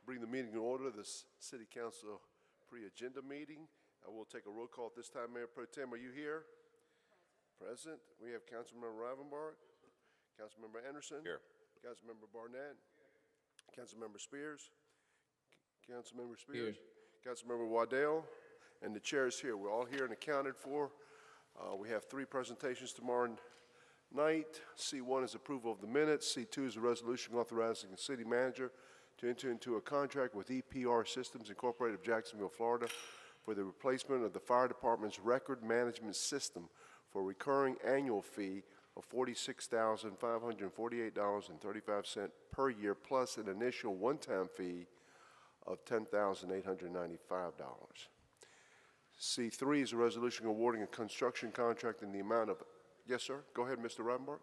Bring the meeting in order, this City Council pre-agenda meeting. I will take a roll call at this time. Mayor Pro Tem, are you here? Present. We have Councilmember Rivenbark, Councilmember Anderson. Here. Councilmember Barnett. Councilmember Spears. Councilmember Spears. Councilmember Waddell. And the chair is here. We're all here and accounted for. We have 3 presentations tomorrow night. C1 is approval of the minutes. C2 is a resolution authorizing the city manager to enter into a contract with EPR Systems Incorporated of Jacksonville, Florida for the replacement of the fire department's record management system for a recurring annual fee of $46,548.35 per year, plus an initial one-time fee of $10,895. C3 is a resolution awarding a construction contract in the amount of, yes, sir? Go ahead, Mr. Rivenbark.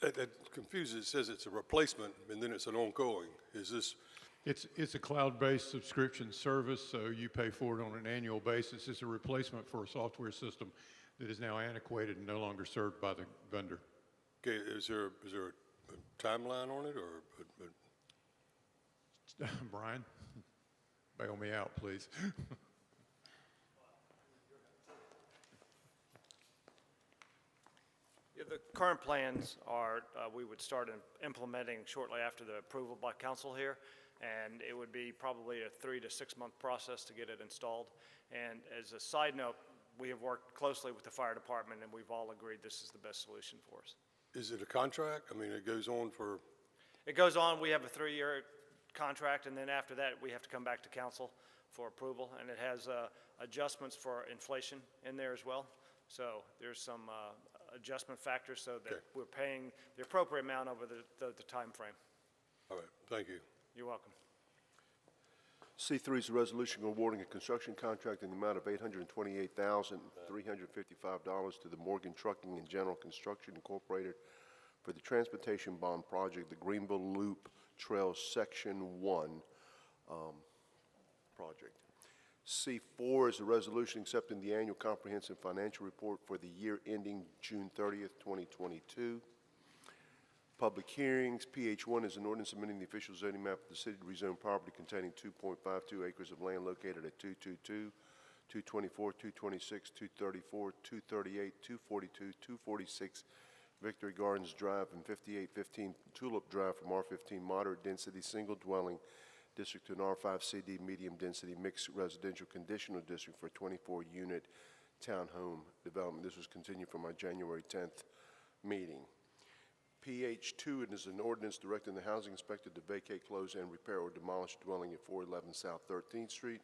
That confuses. It says it's a replacement, and then it's an ongoing. Is this? It's a cloud-based subscription service, so you pay for it on an annual basis. It's a replacement for a software system that is now antiquated and no longer served by the vendor. Okay, is there a timeline on it, or? Brian, bail me out, please. The current plans are we would start implementing shortly after the approval by council here, and it would be probably a 3 to 6 month process to get it installed. And as a side note, we have worked closely with the fire department, and we've all agreed this is the best solution for us. Is it a contract? I mean, it goes on for? It goes on. We have a 3-year contract, and then after that, we have to come back to council for approval, and it has adjustments for inflation in there as well. So there's some adjustment factors so that we're paying the appropriate amount over the time frame. All right, thank you. You're welcome. C3 is a resolution awarding a construction contract in the amount of $828,355 to the Morgan Trucking and General Construction Incorporated for the Transportation Bond Project, the Greenville Loop Trail Section 1 project. C4 is a resolution accepting the annual comprehensive financial report for the year ending June 30th, 2022. Public hearings. PH1 is an ordinance amending the official zoning map of the city to rezone property containing 2.52 acres of land located at 222, 224, 226, 234, 238, 242, 246 Victory Gardens Drive and 5815 Tulip Drive from R15 moderate density single dwelling district to an R5 CD medium density mixed residential conditional district for a 24 unit townhome development. This was continued from our January 10th meeting. PH2, it is an ordinance directing the housing inspector to vacate, close, and repair or demolish dwelling at 411 South 13th Street.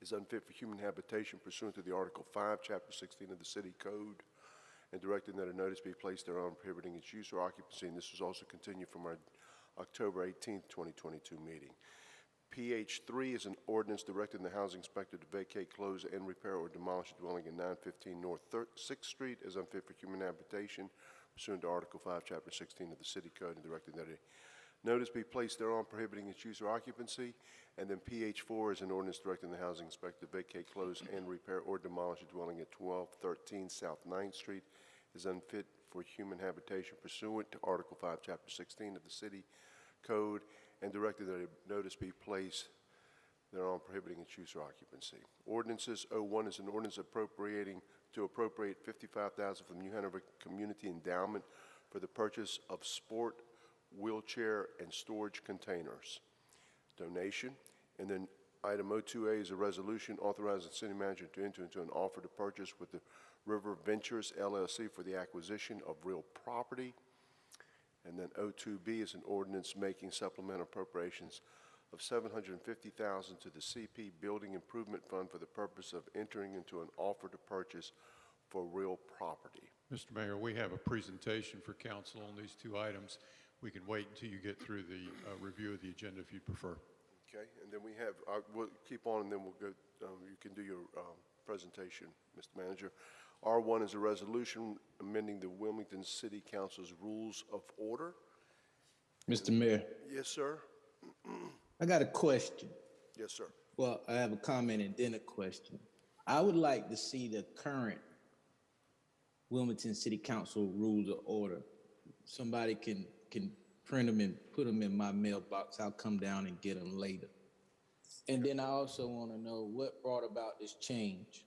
Is unfit for human habitation pursuant to the Article 5, Chapter 16 of the City Code, and directing that a notice be placed thereon prohibiting its use or occupancy. And this was also continued from our October 18th, 2022 meeting. PH3 is an ordinance directing the housing inspector to vacate, close, and repair or demolish a dwelling at 915 North 6th Street as unfit for human habitation pursuant to Article 5, Chapter 16 of the City Code, and directing that a notice be placed thereon prohibiting its use or occupancy. And then PH4 is an ordinance directing the housing inspector to vacate, close, and repair or demolish a dwelling at 1213 South 9th Street is unfit for human habitation pursuant to Article 5, Chapter 16 of the City Code, and directed that a notice be placed thereon prohibiting its use or occupancy. Ordinances. 01 is an ordinance appropriate $55,000 from the New Hanover Community Endowment for the purchase of sport, wheelchair, and storage containers. Donation. And then item 02A is a resolution authorizing the city manager to enter into an offer to purchase with the River Ventures LLC for the acquisition of real property. And then 02B is an ordinance making supplemental appropriations of $750,000 to the CP Building Improvement Fund for the purpose of entering into an offer to purchase for real property. Mr. Mayor, we have a presentation for council on these 2 items. We can wait until you get through the review of the agenda if you'd prefer. Okay, and then we have, we'll keep on and then we'll go, you can do your presentation, Mr. Manager. R1 is a resolution amending the Wilmington City Council's Rules of Order. Mr. Mayor. Yes, sir. I got a question. Yes, sir. Well, I have a comment and then a question. I would like to see the current Wilmington City Council Rules of Order. Somebody can print them and put them in my mailbox. I'll come down and get them later. And then I also want to know what brought about this change.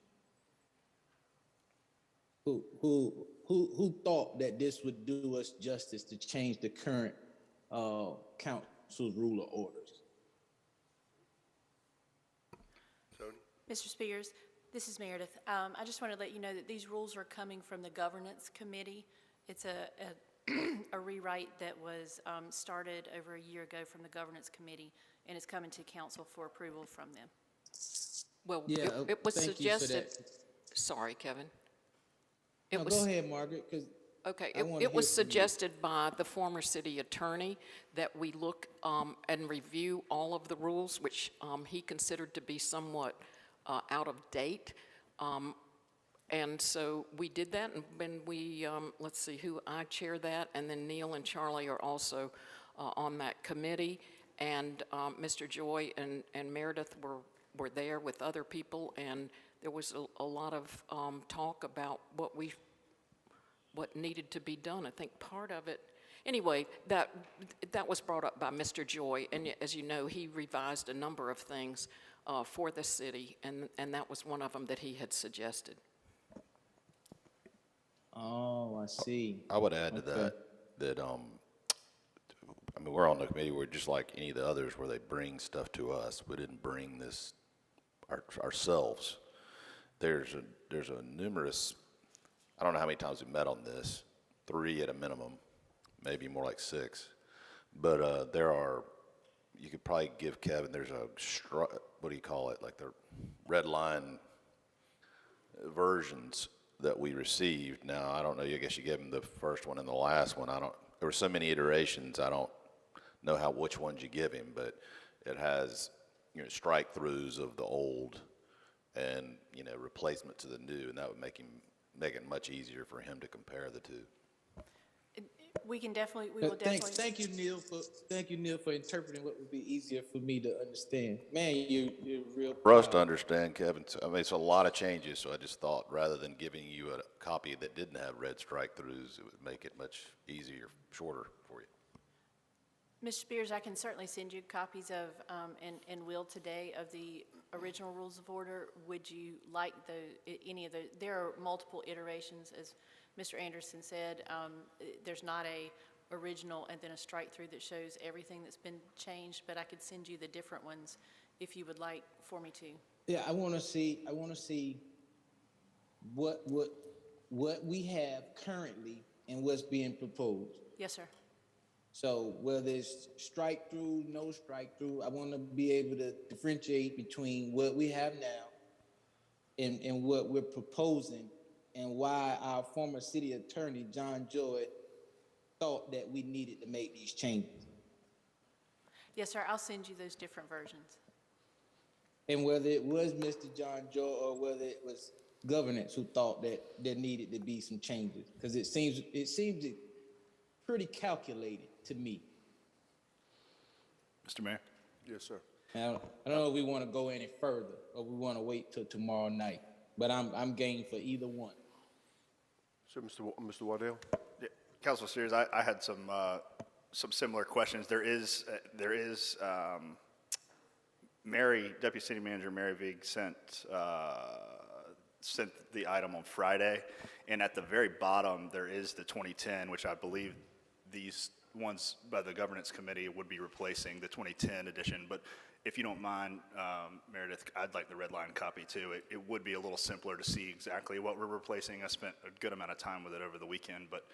Who thought that this would do us justice to change the current council's rule of orders? Tony? Mr. Spears, this is Meredith. I just want to let you know that these rules are coming from the Governance Committee. It's a rewrite that was started over a year ago from the Governance Committee, and it's coming to council for approval from them. Well, Yeah, it was thank you for suggested, that. sorry, Kevin. No, go ahead, Margaret, because Okay, I wanna it was hear from you. suggested by the former city attorney that we look and review all of the rules, which he considered to be somewhat out of date. And so we did that, and when we, let's see, I chair that, and then Neil and Charlie are also on that committee. And Mr. Joy and Meredith were there with other people, and there was a lot of talk about what needed to be done. I think part of it, anyway, that was brought up by Mr. Joy, and as you know, he revised a number of things for the city, and that was one of them that he had suggested. oh, I see. I would add to Okay. that, I mean, we're on the committee, we're just like any of the others where they bring stuff to us. We didn't bring this ourselves. There's a numerous, I don't know how many times we met on this, 3 at a minimum, maybe more like 6. But there are, you could probably give Kevin, there's a, what do you call it, like the red line versions that we received. Now, I don't know, I guess you gave him the first one and the last one. There were so many iterations, I don't know which ones you give him, but it has, strike throughs of the old and, replacement to the new, and that would make it much easier for him to compare the two. We will definitely. Thank you, Neil, for interpreting what would be easier for me to understand. Man, you're real. For us to understand, Kevin, I mean, it's a lot of changes, so I just thought rather than giving you a copy that didn't have red strike throughs, it would make it much easier, shorter for you. Mr. Spears, I can certainly send you copies of, and will today, of the original rules of order. Would you like any of the, there are multiple iterations, as Mr. Anderson said. There's not a original and then a strike through that shows everything that's been changed, but I could send you the different ones if you would like for me to. Yeah, I want to see what we have currently and what's being proposed. Yes, sir. So whether it's strike through, no strike through, I want to be able to differentiate between what we have now and what we're proposing, and why our former city attorney, John Joy, thought that we needed to make these changes. Yes, sir. I'll send you those different versions. And whether it was Mr. John Joy or whether it was governance who thought that there needed to be some changes, because it seems pretty calculated to me. Mr. Mayor? Yes, sir. Now, I don't know if we want to go any further or we want to wait till tomorrow night, but I'm game for either one. So, Mr. Waddell? Yeah, Councilor Sears, I had some similar questions. There is Deputy City Manager Mary Vig sent the item on Friday, and at the very bottom there is the 2010, which I believe these ones by the Governance Committee would be replacing the 2010 edition. But if you don't mind, Meredith, I'd like the red line copy too. It would be a little simpler to see exactly what we're replacing. I spent a good amount of time with it over the weekend, but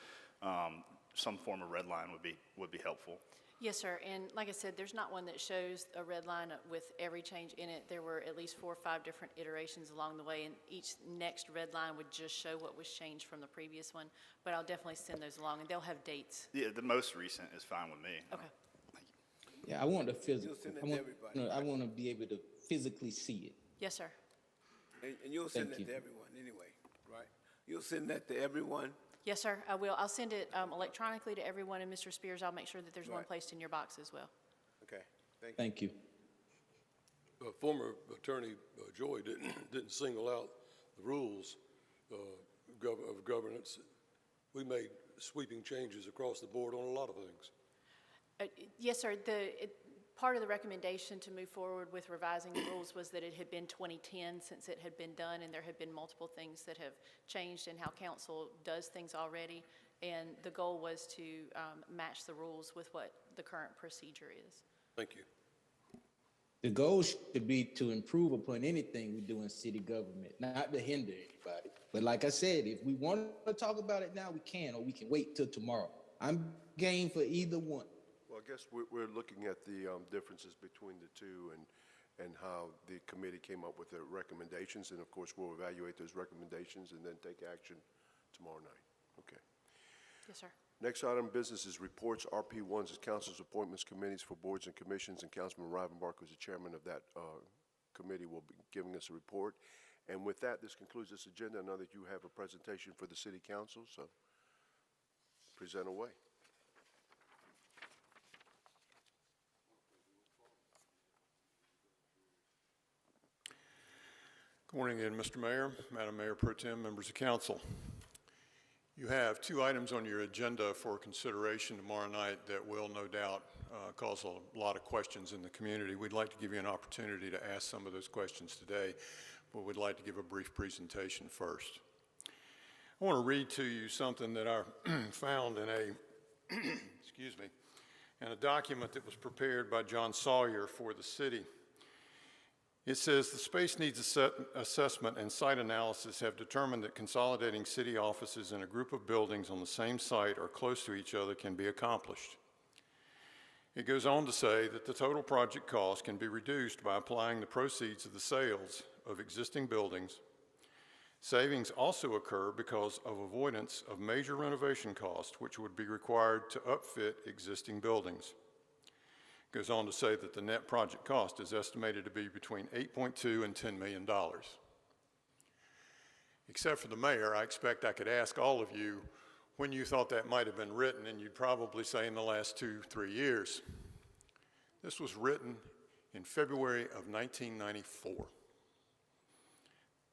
some form of red line would be helpful. Yes, sir. And like I said, there's not one that shows a red line with every change in it. There were at least 4 or 5 different iterations along the way, and each next red line would just show what was changed from the previous one. But I'll definitely send those along, and they'll have dates. Yeah, the most recent is fine with me. Okay. Yeah, I want I want to be able to physically see it. Yes, sir. And you'll send Thank that you. to everyone anyway, right? You'll send that to everyone? Yes, sir, I will. I'll send it electronically to everyone, and Mr. Spears, I'll make sure that there's one Right. placed in your box as well. Okay, thank you. Thank you. Former Attorney Joy didn't single out the rules of governance. We made sweeping changes across the board on a lot of things. Yes, sir. Part of the recommendation to move forward with revising the rules was that it had been 2010 since it had been done, and there had been multiple things that have changed in how council does things already. And the goal was to match the rules with what the current procedure is. Thank you. The goal should be to improve upon anything we do in city government, not to hinder anybody. But like I said, if we want to talk about it now, we can, or we can wait till tomorrow. I'm game for either one. Well, I guess we're looking at the differences between the two and how the committee came up with their recommendations. And of course, we'll evaluate those recommendations and then take action tomorrow night. Okay. Yes, sir. Next item of business is reports. RP1s is council's appointments committees for boards and commissions, and Councilman Rivenbark, who's the chairman of that committee, will be giving us a report. And with that, this concludes this agenda. I know that you have a presentation for the city council, so present away. Good morning again, Mr. Mayor, Madam Mayor Pro Tem, members of council. You have two items on your agenda for consideration tomorrow night that will no doubt cause a lot of questions in the community. We'd like to give you an opportunity to ask some of those questions today, but we'd like to give a brief presentation first. I want to read to you something that I found in a, excuse me, in a document that was prepared by John Sawyer for the city. It says, the space needs assessment and site analysis have determined that consolidating city offices in a group of buildings on the same site or close to each other can be accomplished. It goes on to say that the total project cost can be reduced by applying the proceeds of the sales of existing buildings. Savings also occur because of avoidance of major renovation costs, which would be required to upfit existing buildings. Goes on to say that the net project cost is estimated to be between $8.2 and $10 million. Except for the mayor, I expect I could ask all of you when you thought that might have been written, and you'd probably say in the last 2-3 years. This was written in February of 1994,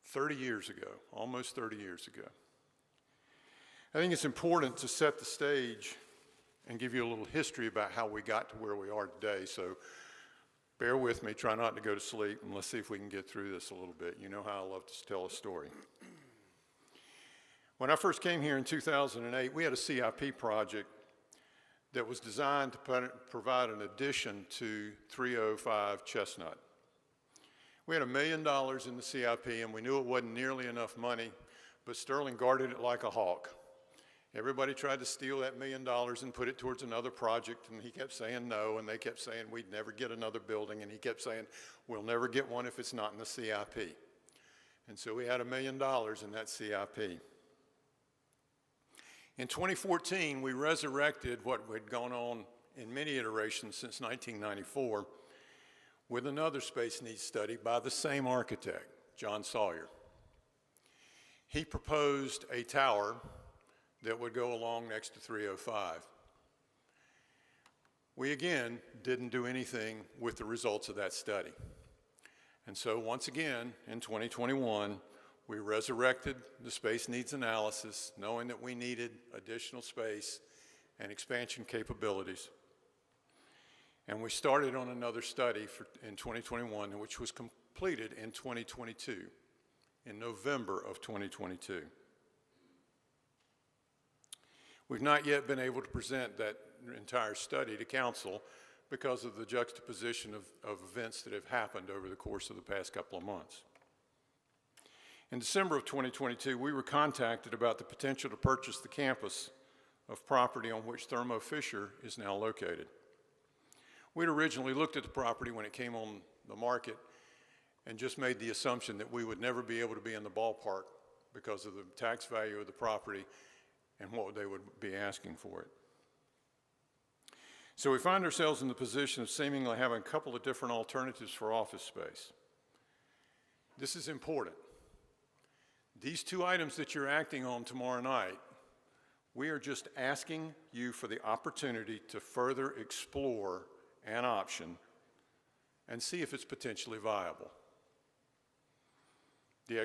30 years ago, almost 30 years ago. I think it's important to set the stage and give you a little history about how we got to where we are today. So bear with me, try not to go to sleep, and let's see if we can get through this a little bit. You know how I love to tell a story. When I first came here in 2008, we had a CIP project that was designed to provide an addition to 305 Chestnut. We had $1 million in the CIP, and we knew it wasn't nearly enough money, but Sterling guarded it like a hawk. Everybody tried to steal that $1 million and put it towards another project, and he kept saying no, and they kept saying we'd never get another building, and he kept saying we'll never get one if it's not in the CIP. And so we had $1 million in that CIP. In 2014, we resurrected what had gone on in many iterations since 1994 with another space needs study by the same architect, John Sawyer. He proposed a tower that would go along next to 305. We again didn't do anything with the results of that study. And so once again, in 2021, we resurrected the space needs analysis, knowing that we needed additional space and expansion capabilities. And we started on another study in 2021, which was completed in 2022, in November of 2022. We've not yet been able to present that entire study to council because of the juxtaposition of events that have happened over the course of the past couple of months. In December of 2022, we were contacted about the potential to purchase the campus of property on which Thermo Fisher is now located. We'd originally looked at the property when it came on the market and just made the assumption that we would never be able to be in the ballpark because of the tax value of the property and what they would be asking for it. So we find ourselves in the position of seemingly having a couple of different alternatives for office space. This is important. These two items that you're acting on tomorrow night, we are just asking you for the opportunity to further explore an option and see if it's potentially viable. The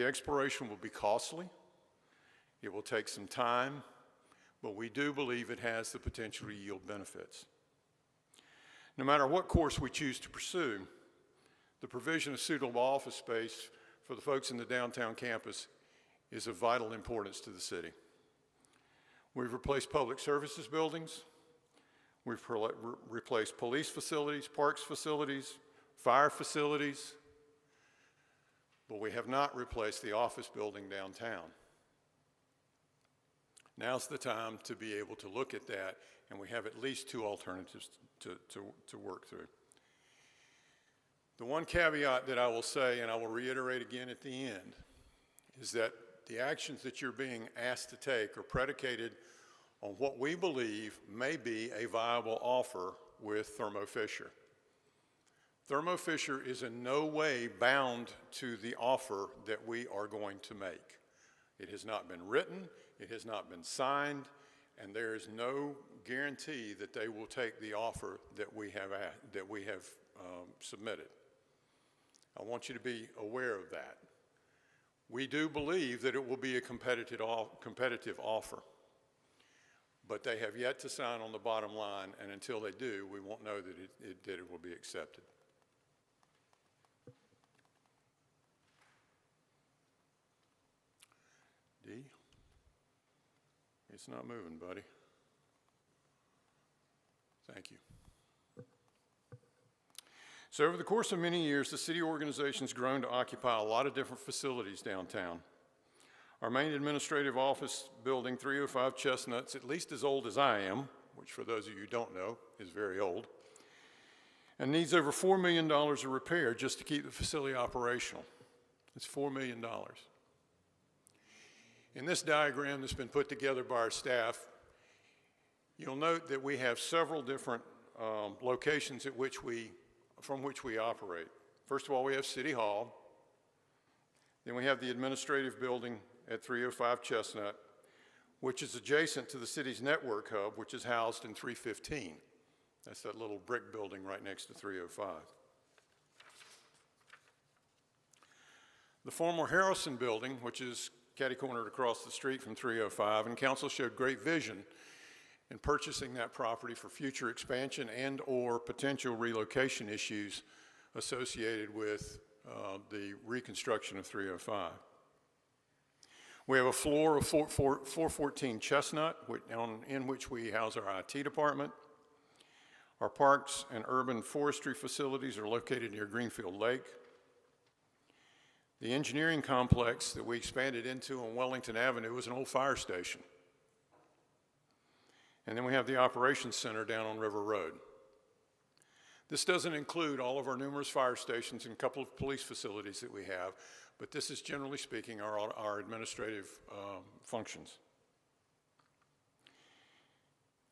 exploration will be costly. It will take some time, but we do believe it has the potential to yield benefits. No matter what course we choose to pursue, the provision of suitable office space for the folks in the downtown campus is of vital importance to the city. We've replaced public services buildings, we've replaced police facilities, parks facilities, fire facilities, but we have not replaced the office building downtown. Now's the time to be able to look at that, and we have at least two alternatives to work through. The one caveat that I will say, and I will reiterate again at the end, is that the actions that you're being asked to take are predicated on what we believe may be a viable offer with Thermo Fisher. Thermo Fisher is in no way bound to the offer that we are going to make. It has not been written, it has not been signed, and there is no guarantee that they will take the offer that we have submitted. I want you to be aware of that. We do believe that it will be a competitive offer, but they have yet to sign on the bottom line, and until they do, we won't know that it will be accepted. D? It's not moving, buddy. Thank you. So over the course of many years, the city organization's grown to occupy a lot of different facilities downtown. Our main administrative office building, 305 Chestnut's at least as old as I am, which for those of you who don't know is very old, and needs over $4 million of repair just to keep the facility operational. It's $4 million. In this diagram that's been put together by our staff, you'll note that we have several different locations from which we operate. First of all, we have City Hall. Then we have the administrative building at 305 Chestnut, which is adjacent to the city's network hub, which is housed in 315. That's that little brick building right next to 305. The former Harrison building, which is catty-cornered across the street from 305, and council showed great vision in purchasing that property for future expansion and or potential relocation issues associated with the reconstruction of 305. We have a floor of 414 Chestnut, in which we house our IT department. Our parks and urban forestry facilities are located near Greenfield Lake. The engineering complex that we expanded into on Wellington Avenue was an old fire station. And then we have the operations center down on River Road. This doesn't include all of our numerous fire stations and a couple of police facilities that we have, but this is generally speaking our administrative functions.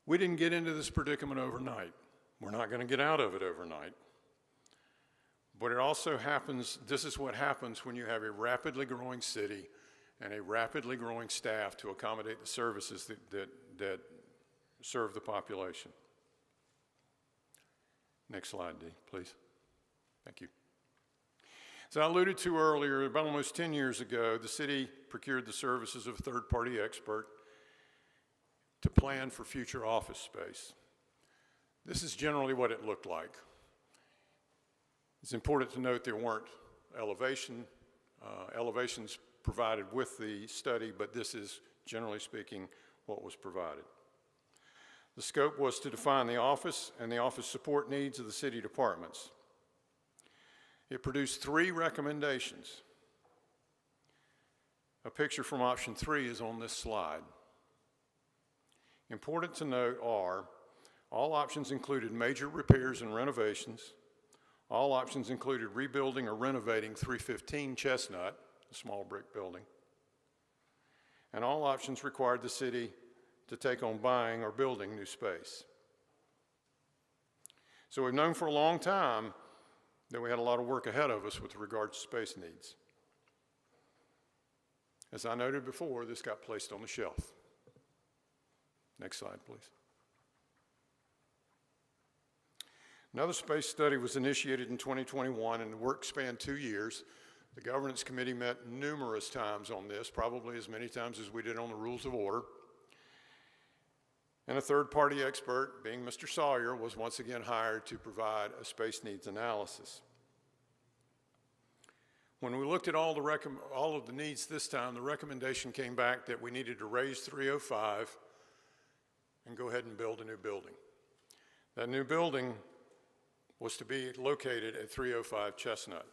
We didn't get into this predicament overnight. We're not going to get out of it overnight. But it also happens, this is what happens when you have a rapidly growing city and a rapidly growing staff to accommodate the services that serve the population. Next slide, D, please. Thank you. As I alluded to earlier, about almost 10 years ago, the city procured the services of a third-party expert to plan for future office space. This is generally what it looked like. It's important to note there weren't elevations provided with the study, but this is, generally speaking, what was provided. The scope was to define the office and the office support needs of the city departments. It produced 3 recommendations. A picture from option 3 is on this slide. Important to note are, all options included major repairs and renovations. All options included rebuilding or renovating 315 Chestnut, a small brick building. And all options required the city to take on buying or building new space. So we've known for a long time that we had a lot of work ahead of us with regard to space needs. As I noted before, this got placed on the shelf. Next slide, please. Another space study was initiated in 2021, and the work spanned 2 years. The governance committee met numerous times on this, probably as many times as we did on the rules of order. And a third-party expert, being Mr. Sawyer, was once again hired to provide a space needs analysis. When we looked at all of the needs this time, the recommendation came back that we needed to raise 305 and go ahead and build a new building. That new building was to be located at 305 Chestnut.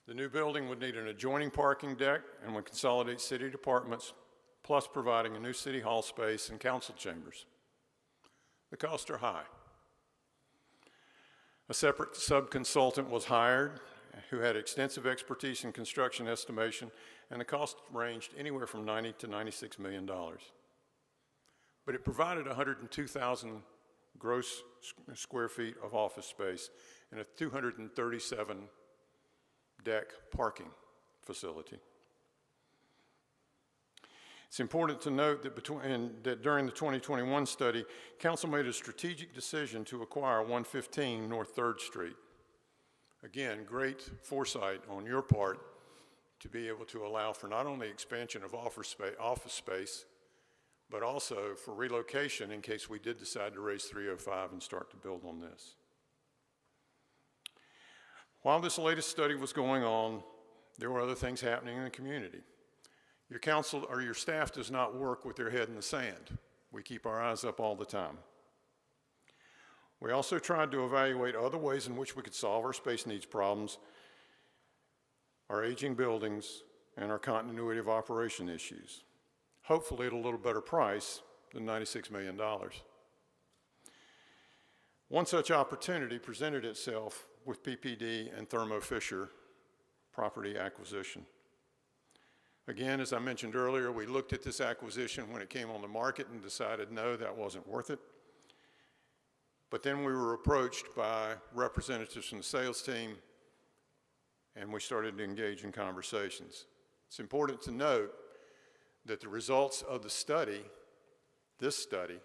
The new building would need an adjoining parking deck and would consolidate city departments, plus providing a new city hall space and council chambers. The costs are high. A separate sub-consultant was hired who had extensive expertise in construction estimation, and the cost ranged anywhere from $90 to $96 million. But it provided 102,000 gross square feet of office space and a 237 deck parking facility. It's important to note that during the 2021 study, council made a strategic decision to acquire 115 North 3rd Street. Again, great foresight on your part to be able to allow for not only expansion of office space, but also for relocation in case we did decide to raise 305 and start to build on this. While this latest study was going on, there were other things happening in the community. Your council or your staff does not work with their head in the sand. We keep our eyes up all the time. We also tried to evaluate other ways in which we could solve our space needs problems, our aging buildings, and our continuity of operation issues, hopefully at a little better price than $96 million. One such opportunity presented itself with PPD and Thermo Fisher property acquisition. Again, as I mentioned earlier, we looked at this acquisition when it came on the market and decided, no, that wasn't worth it. But then we were approached by representatives from the sales team, and we started to engage in conversations. It's important to note that the results of the study, this study,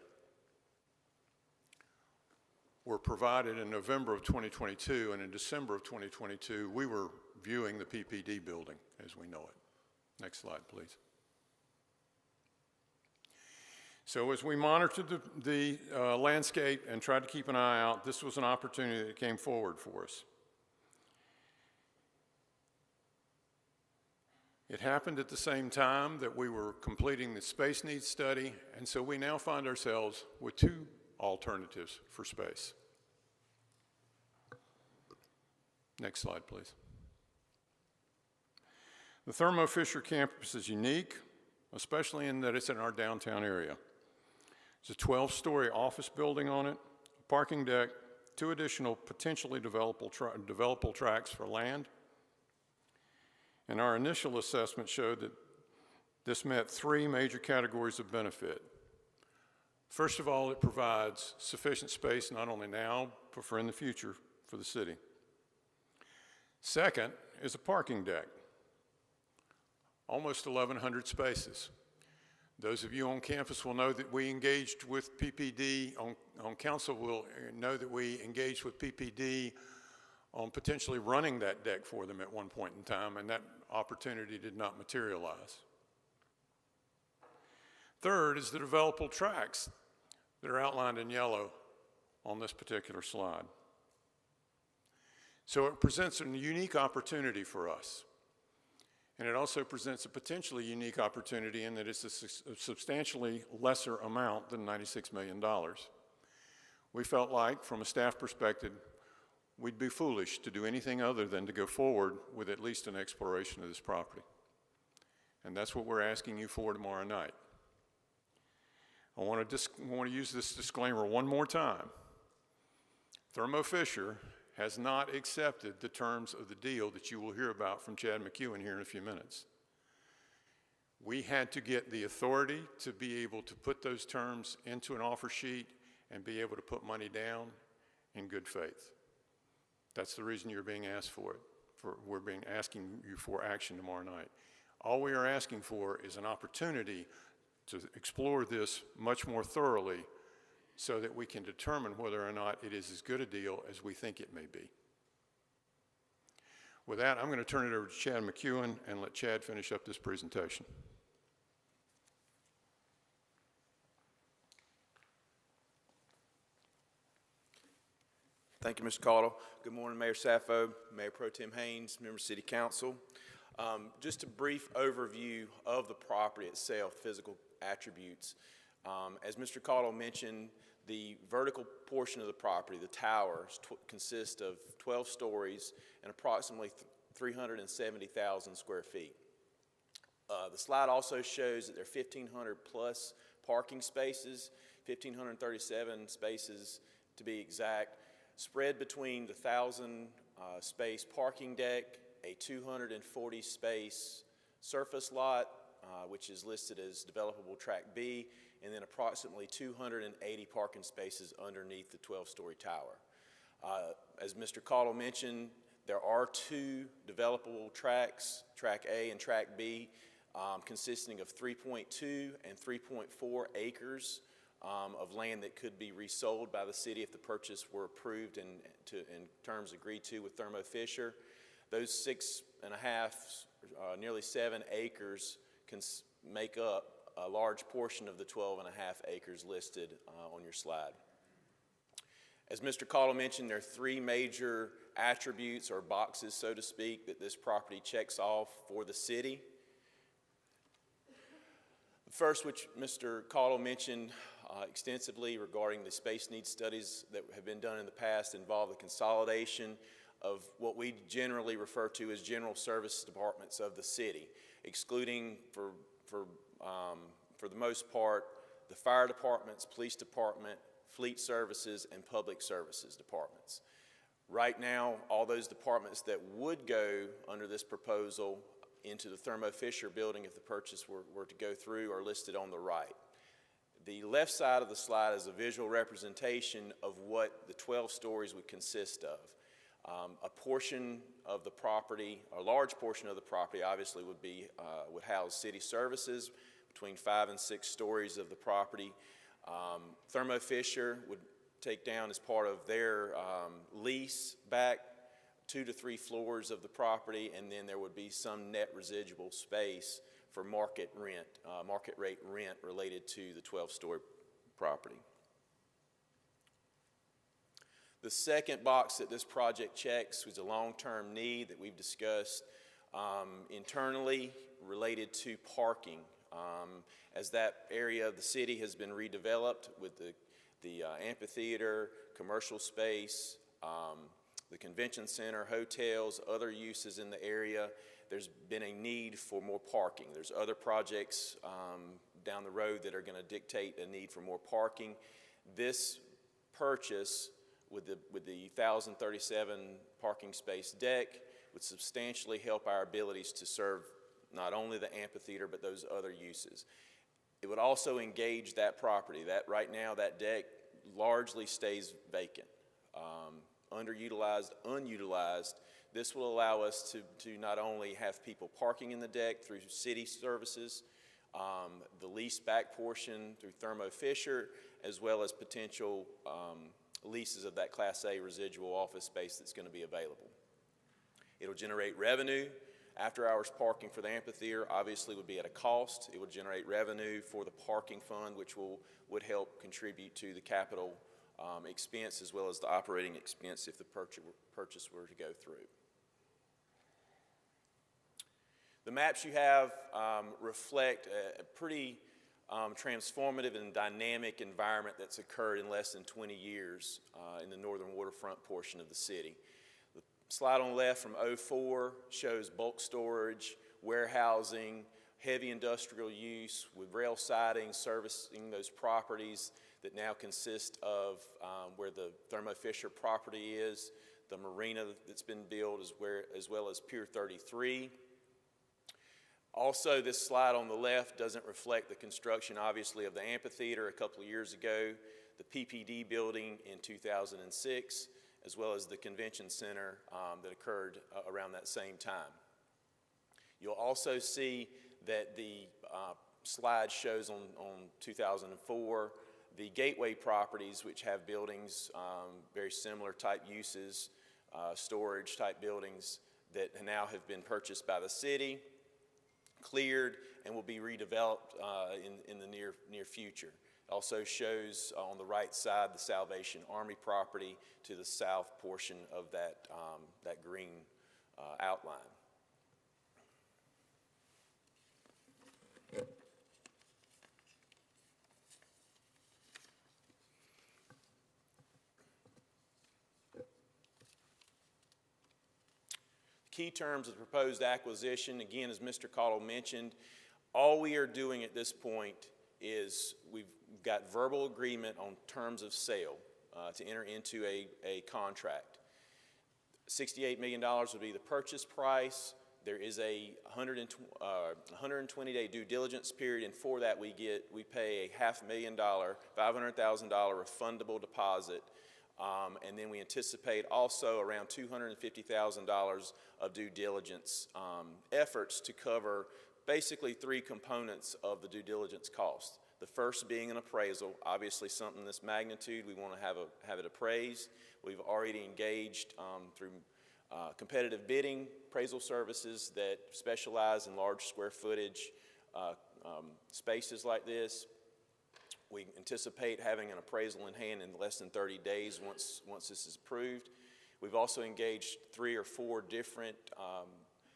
were provided in November of 2022, and in December of 2022, we were viewing the PPD building as we know it. Next slide, please. So as we monitored the landscape and tried to keep an eye out, this was an opportunity that came forward for us. It happened at the same time that we were completing the space needs study, and so we now find ourselves with two alternatives for space. Next slide, please. The Thermo Fisher campus is unique, especially in that it's in our downtown area. There's a 12-story office building on it, a parking deck, 2 additional potentially developable tracts for land. And our initial assessment showed that this met 3 major categories of benefit. First of all, it provides sufficient space not only now, but for in the future for the city. Second is a parking deck, almost 1,100 spaces. Those of you on campus will know that we engaged with PPD, on council will know that we engaged with PPD on potentially running that deck for them at one point in time, and that opportunity did not materialize. Third is the developable tracts that are outlined in yellow on this particular slide. So it presents a unique opportunity for us. And it also presents a potentially unique opportunity in that it's a substantially lesser amount than $96 million. We felt like, from a staff perspective, we'd be foolish to do anything other than to go forward with at least an exploration of this property. And that's what we're asking you for tomorrow night. I want to use this disclaimer one more time. Thermo Fisher has not accepted the terms of the deal that you will hear about from Chad McEwen here in a few minutes. We had to get the authority to be able to put those terms into an offer sheet and be able to put money down in good faith. That's the reason you're being asked for it. We're asking you for action tomorrow night. All we are asking for is an opportunity to explore this much more thoroughly so that we can determine whether or not it is as good a deal as we think it may be. With that, I'm going to turn it over to Chad McEwen and let Chad finish up this presentation. Thank you, Mr. Caudle. Good morning, Mayor Saffo, Mayor Pro Tem Haynes, members of City Council. Just a brief overview of the property itself, physical attributes. As Mr. Caudle mentioned, the vertical portion of the property, the towers, consist of 12 stories and approximately 370,000 square feet. The slide also shows that there are 1,500 plus parking spaces, 1,537 spaces to be exact, spread between the 1,000 space parking deck, a 240 space surface lot, which is listed as developable track B, and then approximately 280 parking spaces underneath the 12-story tower. As Mr. Caudle mentioned, there are two developable tracks, track A and track B, consisting of 3.2 and 3.4 acres of land that could be resold by the city if the purchase were approved in terms agreed to with Thermo Fisher. Those 6.5, nearly 7 acres can make up a large portion of the 12.5 acres listed on your slide. As Mr. Caudle mentioned, there are three major attributes or boxes, so to speak, that this property checks off for the city. The first, which Mr. Caudle mentioned extensively regarding the space needs studies that have been done in the past, involve the consolidation of what we generally refer to as general service departments of the city, excluding for the most part the fire departments, police department, fleet services, and public services departments. Right now, all those departments that would go under this proposal into the Thermo Fisher building if the purchase were to go through are listed on the right. The left side of the slide is a visual representation of what the 12 stories would consist of. A portion of the property, a large portion of the property obviously would house city services, between 5 and 6 stories of the property. Thermo Fisher would take down as part of their lease back 2 to 3 floors of the property, and then there would be some net residual space for market rate rent related to the 12-story property. The second box that this project checks was a long-term need that we've discussed internally related to parking. As that area of the city has been redeveloped with the amphitheater, commercial space, the convention center, hotels, other uses in the area, there's been a need for more parking. There's other projects down the road that are going to dictate a need for more parking. This purchase with the 1,037 parking space deck would substantially help our abilities to serve not only the amphitheater but those other uses. It would also engage that property. That right now that deck largely stays vacant, underutilized, unutilized. This will allow us to not only have people parking in the deck through city services, the lease back portion through Thermo Fisher, as well as potential leases of that Class A residual office space that's going to be available. It'll generate revenue. After hours parking for the amphitheater obviously would be at a cost. It would generate revenue for the parking fund, which would help contribute to the capital expense as well as the operating expense if the purchase were to go through. The maps you have reflect a pretty transformative and dynamic environment that's occurred in less than 20 years in the northern waterfront portion of the city. The slide on the left from 04 shows bulk storage, warehousing, heavy industrial use with rail siding servicing those properties that now consist of where the Thermo Fisher property is, the marina that's been built as well as Pier 33. Also, this slide on the left doesn't reflect the construction, obviously, of the amphitheater a couple of years ago, the PPD building in 2006, as well as the convention center that occurred around that same time. You'll also see that the slide shows on 2004 the gateway properties, which have buildings, very similar type uses, storage type buildings that now have been purchased by the city, cleared, and will be redeveloped in the near future. Also shows on the right side the Salvation Army property to the south portion of that, that green outline. Key terms of the proposed acquisition, again, as Mr. Cottle mentioned, all we are doing at this point is we've got verbal agreement on terms of sale to enter into a contract. $68 million would be the purchase price. There is a 120-day due diligence period, and for that we pay a $500,000, $500,000 refundable deposit. And then we anticipate also around $250,000 of due diligence efforts to cover basically three components of the due diligence cost. The first being an appraisal, obviously something this magnitude, we want to have it appraised. We've already engaged through competitive bidding appraisal services that specialize in large square footage spaces like this. We anticipate having an appraisal in hand in less than 30 days once this is approved. We've also engaged 3 or 4 different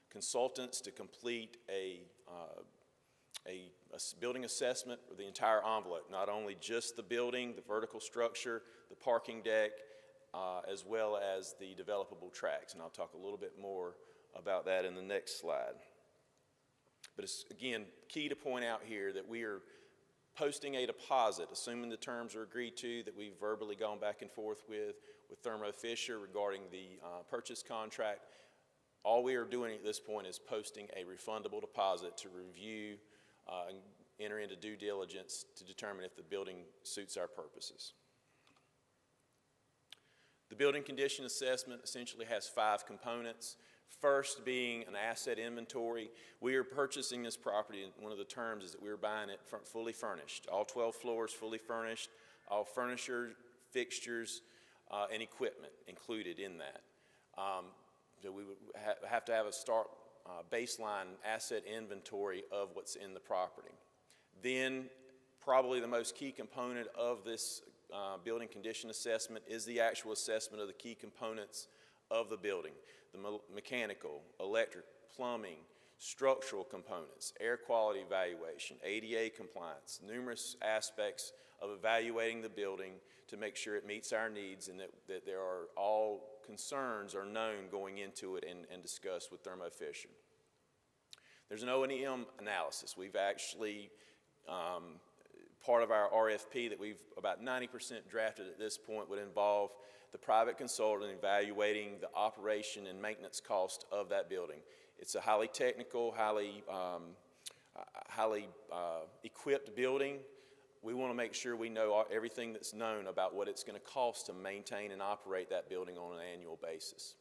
consultants to complete a building assessment of the entire envelope, not only just the building, the vertical structure, the parking deck, as well as the developable tracks. And I'll talk a little bit more about that in the next slide. But it's, again, key to point out here that we are posting a deposit, assuming the terms are agreed to, that we've verbally gone back and forth with Thermo Fisher regarding the purchase contract. All we are doing at this point is posting a refundable deposit to review and enter into due diligence to determine if the building suits our purposes. The building condition assessment essentially has 5 components. First being an asset inventory. We are purchasing this property, and one of the terms is that we are buying it fully furnished. All 12 floors fully furnished, all furniture, fixtures, and equipment included in that. So we would have to have a start baseline asset inventory of what's in the property. Then probably the most key component of this building condition assessment is the actual assessment of the key components of the building. The mechanical, electric, plumbing, structural components, air quality evaluation, ADA compliance, numerous aspects of evaluating the building to make sure it meets our needs and that there are all concerns are known going into it and discussed with Thermo Fisher. There's an O&M analysis. We've actually, part of our RFP that we've about 90% drafted at this point would involve the private consultant evaluating the operation and maintenance cost of that building. It's a highly technical, highly equipped building. We want to make sure we know everything that's known about what it's going to cost to maintain and operate that building on an annual basis.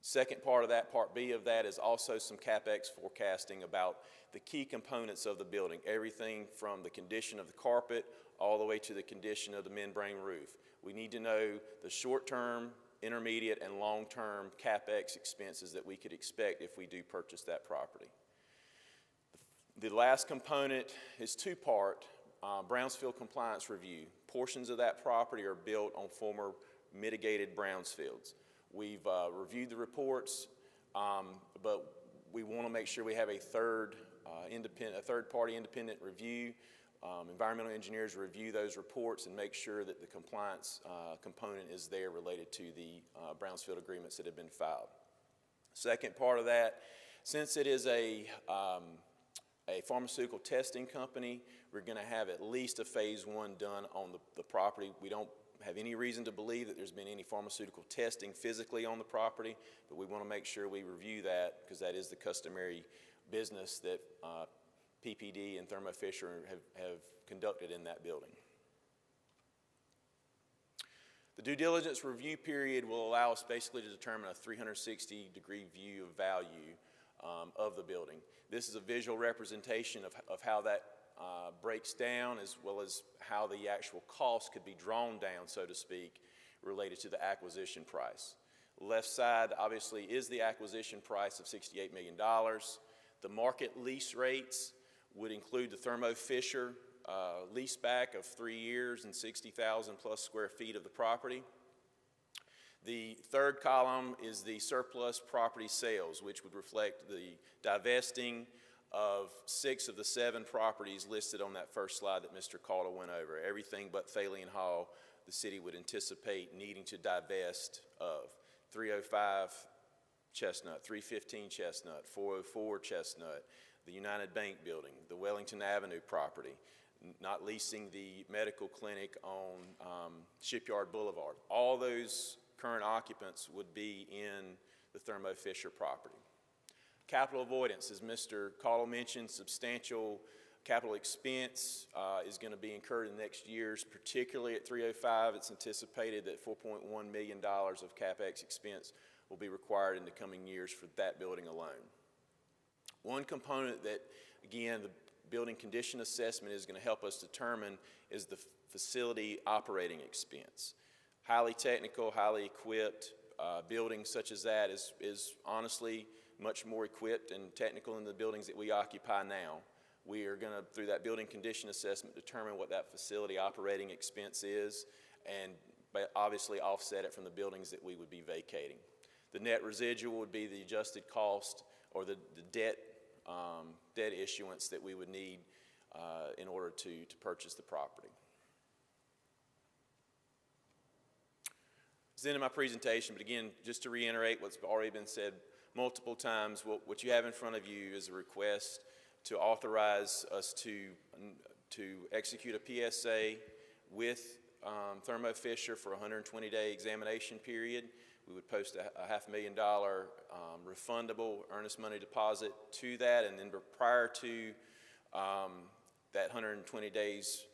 Second part of that, part B of that, is also some CapEx forecasting about the key components of the building, everything from the condition of the carpet all the way to the condition of the membrane roof. We need to know the short-term, intermediate, and long-term CapEx expenses that we could expect if we do purchase that property. The last component is 2-part, Brownsfield compliance review. Portions of that property are built on former mitigated Brownsfields. We've reviewed the reports, but we want to make sure we have a third-party independent review. Environmental engineers review those reports and make sure that the compliance component is there related to the Brownsfield agreements that have been filed. Second part of that, since it is a pharmaceutical testing company, we're going to have at least a phase 1 done on the property. We don't have any reason to believe that there's been any pharmaceutical testing physically on the property, but we want to make sure we review that because that is the customary business that PPD and Thermo Fisher have conducted in that building. The due diligence review period will allow us basically to determine a 360-degree view of value of the building. This is a visual representation of how that breaks down, as well as how the actual cost could be drawn down, so to speak, related to the acquisition price. Left side, obviously, is the acquisition price of $68 million. The market lease rates would include the Thermo Fisher lease back of 3 years and 60,000 plus square feet of the property. The third column is the surplus property sales, which would reflect the divesting of 6 of the 7 properties listed on that first slide that Mr. Calder went over. Everything but Thalian Hall, the city would anticipate needing to divest of. 305 Chestnut, 315 Chestnut, 404 Chestnut, the United Bank building, the Wellington Avenue property, not leasing the medical clinic on Shipyard Boulevard. All those current occupants would be in the Thermo Fisher property. Capital avoidance, as Mr. Caldwell mentioned, substantial capital expense is going to be incurred in the next years, particularly at 305. It's anticipated that $4.1 million of CapEx expense will be required in the coming years for that building alone. One component that, again, the building condition assessment is going to help us determine is the facility operating expense. Highly technical, highly equipped buildings such as that is honestly much more equipped and technical than the buildings that we occupy now. We are going to, through that building condition assessment, determine what that facility operating expense is and obviously offset it from the buildings that we would be vacating. The net residual would be the adjusted cost or the debt issuance that we would need in order to purchase the property. It's the end of my presentation, but again, just to reiterate what's already been said multiple times, what you have in front of you is a request to authorize us to execute a PSA with Thermo Fisher for a 120-day examination period. We would post a $500,000 refundable earnest money deposit to that, and then prior to that 120 days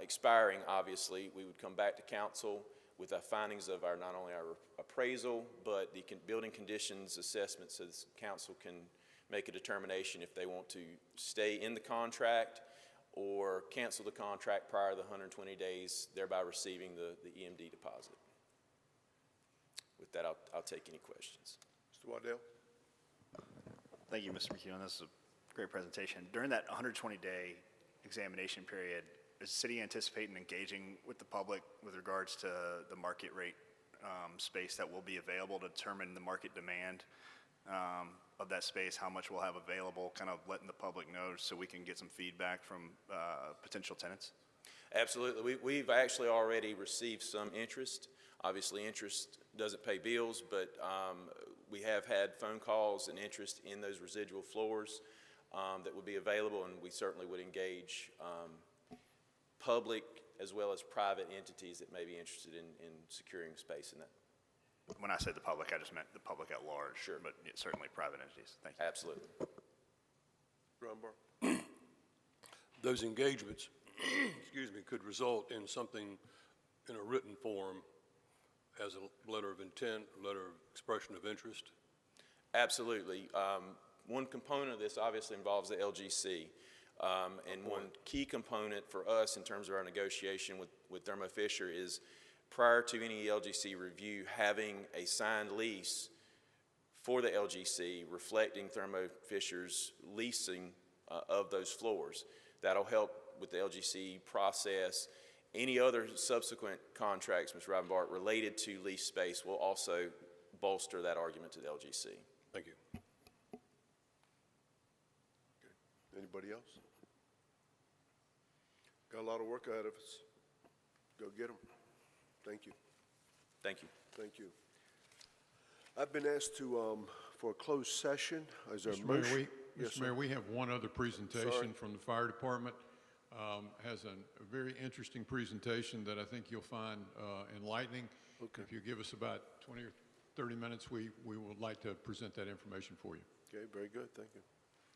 expiring, obviously, we would come back to council with the findings of not only our appraisal, but the building conditions assessment, so the council can make a determination if they want to stay in the contract or cancel the contract prior to the 120 days, thereby receiving the EMD deposit. With that, I'll take any questions. Mr. Waddell? Thank you, Mr. McEwen. This is a great presentation. During that 120-day examination period, is the city anticipating engaging with the public with regards to the market rate space that will be available to determine the market demand of that space, how much we'll have available, kind of letting the public know so we can get some feedback from potential tenants? Absolutely. We've actually already received some interest. Obviously, interest doesn't pay bills, but we have had phone calls and interest in those residual floors that would be available, and we certainly would engage public as well as private entities that may be interested in securing space in that. When I said the public, I just meant the public at large. Sure. But certainly private entities. Thank you. Absolutely. Ron Barr? Those engagements, excuse me, could result in something in a written form as a letter of intent, a letter of expression of interest? Absolutely. One component of this obviously involves the LGC. And one key component for us in terms of our negotiation with Thermo Fisher is prior to any LGC review, having a signed lease for the LGC reflecting Thermo Fisher's leasing of those floors. That'll help with the LGC process. Any other subsequent contracts, Ms. Rivenbart, related to lease space will also bolster that argument to the LGC. Thank you. Okay. Anybody else? Got a lot of work ahead of us. Go get them. Thank you. Thank you. Thank you. I've been asked to, for a closed session. Is there a Mr. Mayor, motion? Yes, Mr. Mayor, sir. we have one other presentation Sorry. from the fire department. Has a very interesting presentation that I think you'll find enlightening. Okay. If you give us about 20 or 30 minutes, we would like to present that information for you. Okay, very good. Thank you.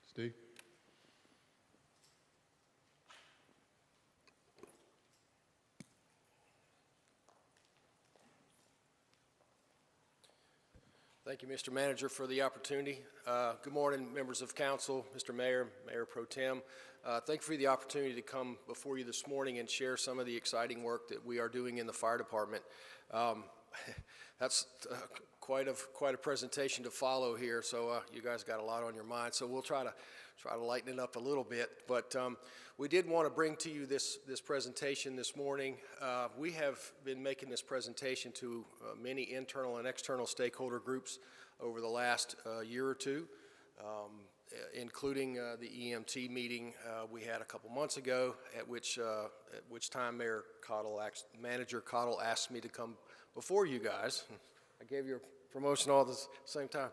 Steve? Thank you, Mr. Manager, for the opportunity. Good morning, members of council, Mr. Mayor, Mayor Pro Tem. Thank you for the opportunity to come before you this morning and share some of the exciting work that we are doing in the fire department. That's quite a presentation to follow here, so you guys got a lot on your mind. So we'll try try to lighten it up a little bit. But we did want to bring to you this presentation this morning. We have been making this presentation to many internal and external stakeholder groups over the last year or two, including the EMT meeting we had a couple months ago, at which time Manager Cottle asked me to come before you guys. I gave you a promotion all at the same time,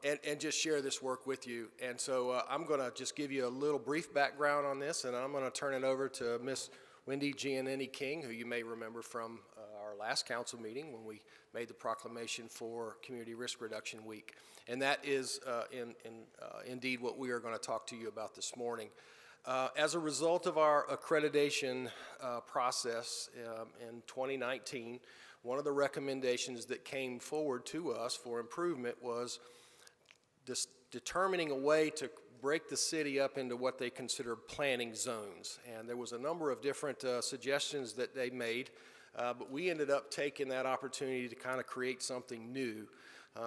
and just share this work with you. And so I'm going to just give you a little brief background on this, and I'm going to turn it over to Miss Wendy Giannini King, who you may remember from our last council meeting when we made the proclamation for Community Risk Reduction Week. And that is indeed what we are going to talk to you about this morning. As a result of our accreditation process in 2019, one of the recommendations that came forward to us for improvement was determining a way to break the city up into what they consider planning zones. And there was a number of different suggestions that they made, but we ended up taking that opportunity to kind of create something new.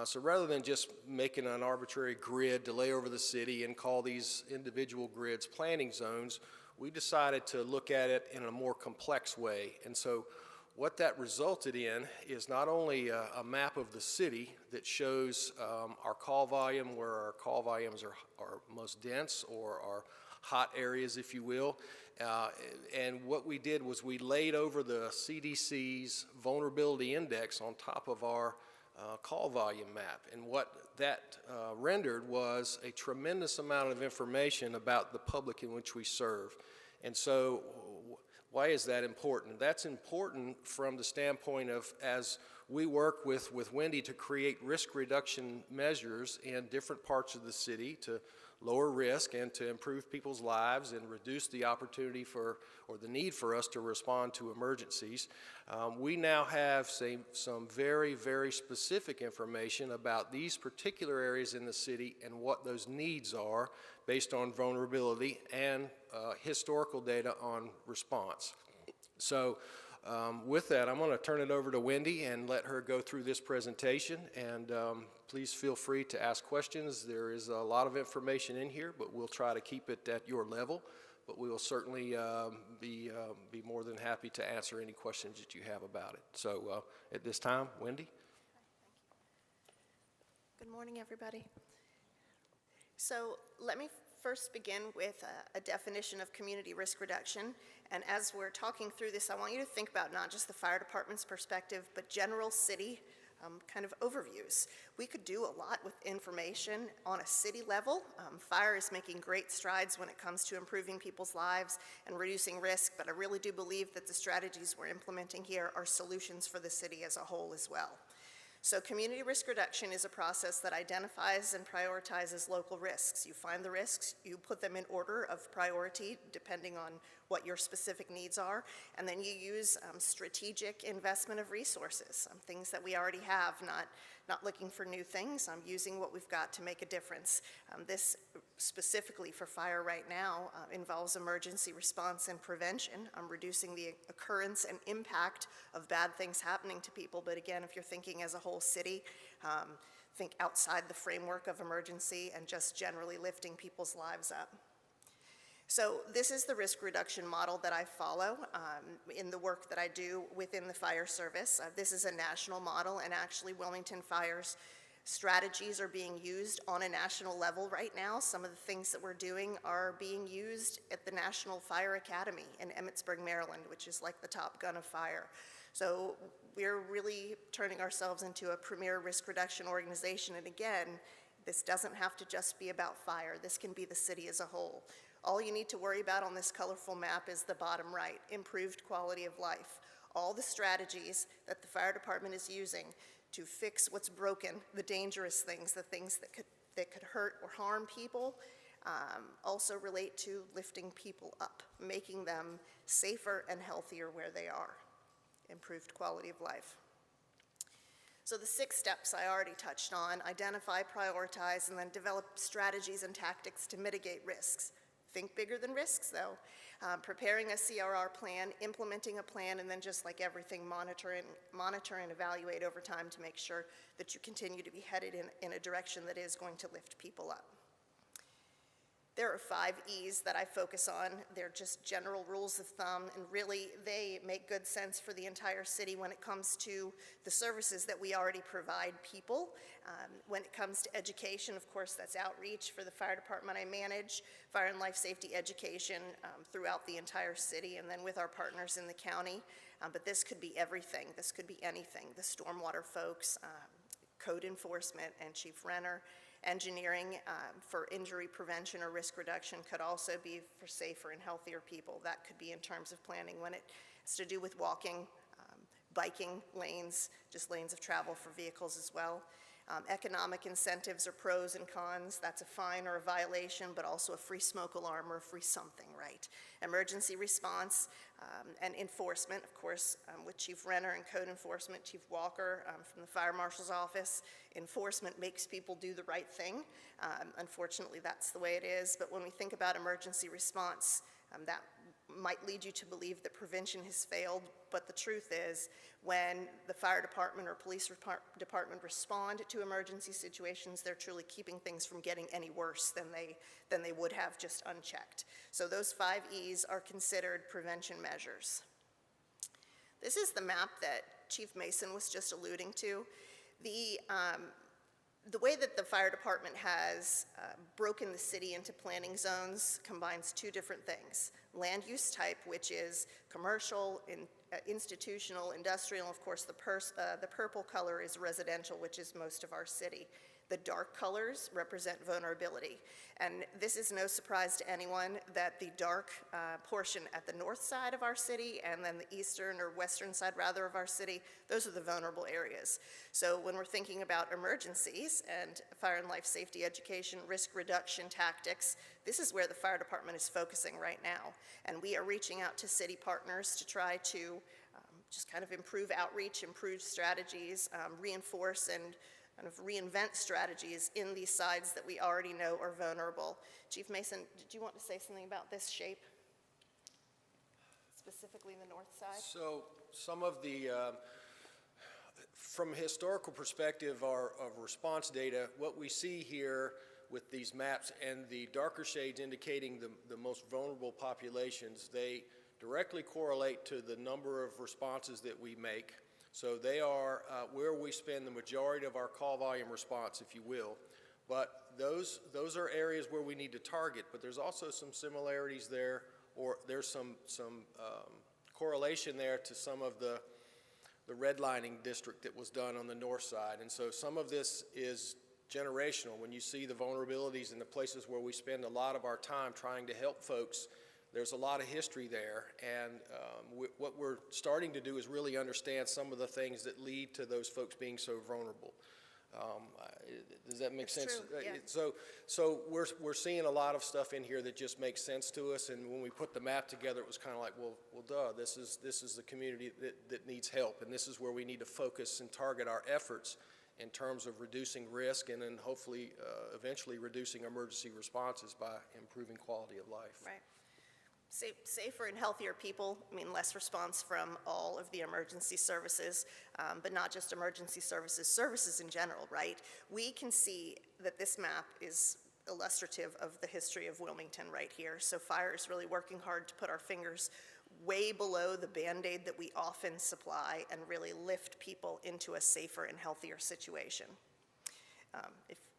So rather than just making an arbitrary grid to lay over the city and call these individual grids planning zones, we decided to look at it in a more complex way. And so what that resulted in is not only a map of the city that shows our call volume, where our call volumes are most dense, or our hot areas, if you will. And what we did was we laid over the CDC's vulnerability index on top of our call volume map. And what that rendered was a tremendous amount of information about the public in which we serve. And so why is that important? That's important from the standpoint of, as we work with Wendy to create risk reduction measures in different parts of the city to lower risk and to improve people's lives and reduce the opportunity for, or the need for us to respond to emergencies. We now have some very, very specific information about these particular areas in the city and what those needs are based on vulnerability and historical data on response. So with that, I'm going to turn it over to Wendy and let her go through this presentation, and please feel free to ask questions. There is a lot of information in here, but we'll try to keep it at your level, but we will certainly be more than happy to answer any questions that you have about it. So at this time, Wendy. Good morning, everybody. So let me first begin with a definition of community risk reduction. And as we're talking through this, I want you to think about not just the fire department's perspective, but general city kind of overviews. We could do a lot with information on a city level. Fire is making great strides when it comes to improving people's lives and reducing risk, but I really do believe that the strategies we're implementing here are solutions for the city as a whole as well. So community risk reduction is a process that identifies and prioritizes local risks. You find the risks, you put them in order of priority depending on what your specific needs are, and then you use strategic investment of resources, things that we already have, not looking for new things, using what we've got to make a difference. This specifically for fire right now involves emergency response and prevention, reducing the occurrence and impact of bad things happening to people. But again, if you're thinking as a whole city, think outside the framework of emergency and just generally lifting people's lives up. So this is the risk reduction model that I follow in the work that I do within the fire service. This is a national model, and actually Wilmington Fire's strategies are being used on a national level right now. Some of the things that we're doing are being used at the National Fire Academy in Emmitsburg, Maryland, which is like the Top Gun of fire. So we're really turning ourselves into a premier risk reduction organization. And again, this doesn't have to just be about fire. This can be the city as a whole. All you need to worry about on this colorful map is the bottom right, improved quality of life. All the strategies that the fire department is using to fix what's broken, the dangerous things, the things that could hurt or harm people, also relate to lifting people up, making them safer and healthier where they are. Improved quality of life. So the 6 steps I already touched on: identify, prioritize, and then develop strategies and tactics to mitigate risks. Think bigger than risks, though. Preparing a CRR plan, implementing a plan, and then just like everything, monitor and evaluate over time to make sure that you continue to be headed in a direction that is going to lift people up. There are 5 E's that I focus on. They're just general rules of thumb, and really they make good sense for the entire city when it comes to the services that we already provide people. When it comes to education, of course, that's outreach for the fire department I manage, fire and life safety education throughout the entire city, and then with our partners in the county. But this could be everything. This could be anything. The stormwater folks, code enforcement, and Chief Renner. Engineering for injury prevention or risk reduction could also be for safer and healthier people. That could be in terms of planning when it has to do with walking, biking lanes, just lanes of travel for vehicles as well. Economic incentives or pros and cons, that's a fine or a violation, but also a free smoke alarm or a free something, right? Emergency response and enforcement, of course, with Chief Renner and code enforcement, Chief Walker from the Fire Marshal's office. Enforcement makes people do the right thing. Unfortunately, that's the way it is, but when we think about emergency response, that might lead you to believe that prevention has failed, but the truth is when the fire department or police department respond to emergency situations, they're truly keeping things from getting any worse than they would have just unchecked. So those 5 E's are considered prevention measures. This is the map that Chief Mason was just alluding to. The way that the fire department has broken the city into planning zones combines 2 different things. Land use type, which is commercial, institutional, industrial, and of course the purple color is residential, which is most of our city. The dark colors represent vulnerability. And this is no surprise to anyone that the dark portion at the north side of our city and then the eastern or western side rather of our city, those are the vulnerable areas. So when we're thinking about emergencies and fire and life safety education, risk reduction tactics, this is where the fire department is focusing right now. And we are reaching out to city partners to try to just kind of improve outreach, improve strategies, reinforce and kind of reinvent strategies in these sides that we already know are vulnerable. Chief Mason, did you want to say something about this shape? Specifically the north side? So some of the, from a historical perspective of response data, what we see here with these maps and the darker shades indicating the most vulnerable populations, they directly correlate to the number of responses that we make. So they are where we spend the majority of our call volume response, if you will. But those are areas where we need to target, but there's also some similarities there, or there's some correlation there to some of the redlining district that was done on the north side. And so some of this is generational. When you see the vulnerabilities in the places where we spend a lot of our time trying to help folks, there's a lot of history there, and what we're starting to do is really understand some of the things that lead to those folks being so vulnerable. Does that make sense? True, yeah. So we're seeing a lot of stuff in here that just makes sense to us, and when we put the map together, it was kind of like, well, duh, this is the community that needs help, and this is where we need to focus and target our efforts in terms of reducing risk and then hopefully eventually reducing emergency responses by improving quality of life. Right. Safer and healthier people mean less response from all of the emergency services, but not just emergency services, services in general, right? We can see that this map is illustrative of the history of Wilmington right here. So fire is really working hard to put our fingers way below the Band-Aid that we often supply and really lift people into a safer and healthier situation.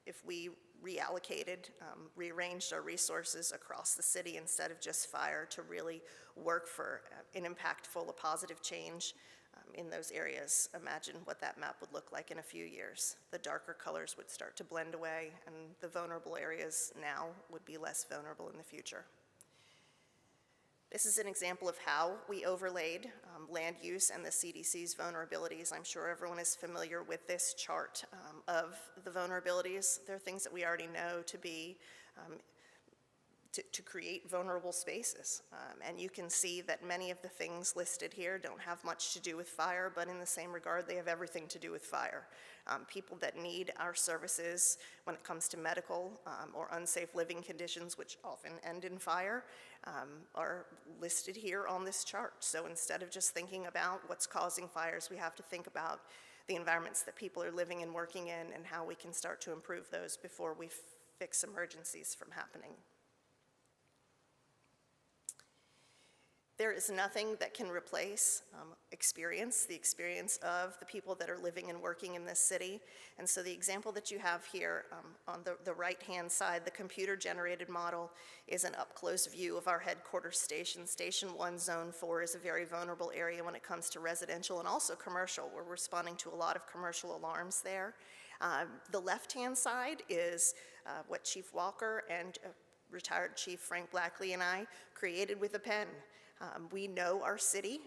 If we reallocated, rearranged our resources across the city instead of just fire to really work for an impactful, a positive change in those areas, imagine what that map would look like in a few years. The darker colors would start to blend away, and the vulnerable areas now would be less vulnerable in the future. This is an example of how we overlaid land use and the CDC's vulnerabilities. I'm sure everyone is familiar with this chart of the vulnerabilities. They're things that we already know to be, to create vulnerable spaces. And you can see that many of the things listed here don't have much to do with fire, but in the same regard, they have everything to do with fire. People that need our services when it comes to medical or unsafe living conditions, which often end in fire, are listed here on this chart. So instead of just thinking about what's causing fires, we have to think about the environments that people are living and working in and how we can start to improve those before we fix emergencies from happening. There is nothing that can replace the experience of the people that are living and working in this city. And so the example that you have here on the right-hand side, the computer-generated model, is an up-close view of our headquarters station. Station 1, Zone 4 is a very vulnerable area when it comes to residential and also commercial. We're responding to a lot of commercial alarms there. The left-hand side is what Chief Walker and retired Chief Frank Blackley and I created with a pen. We know our city,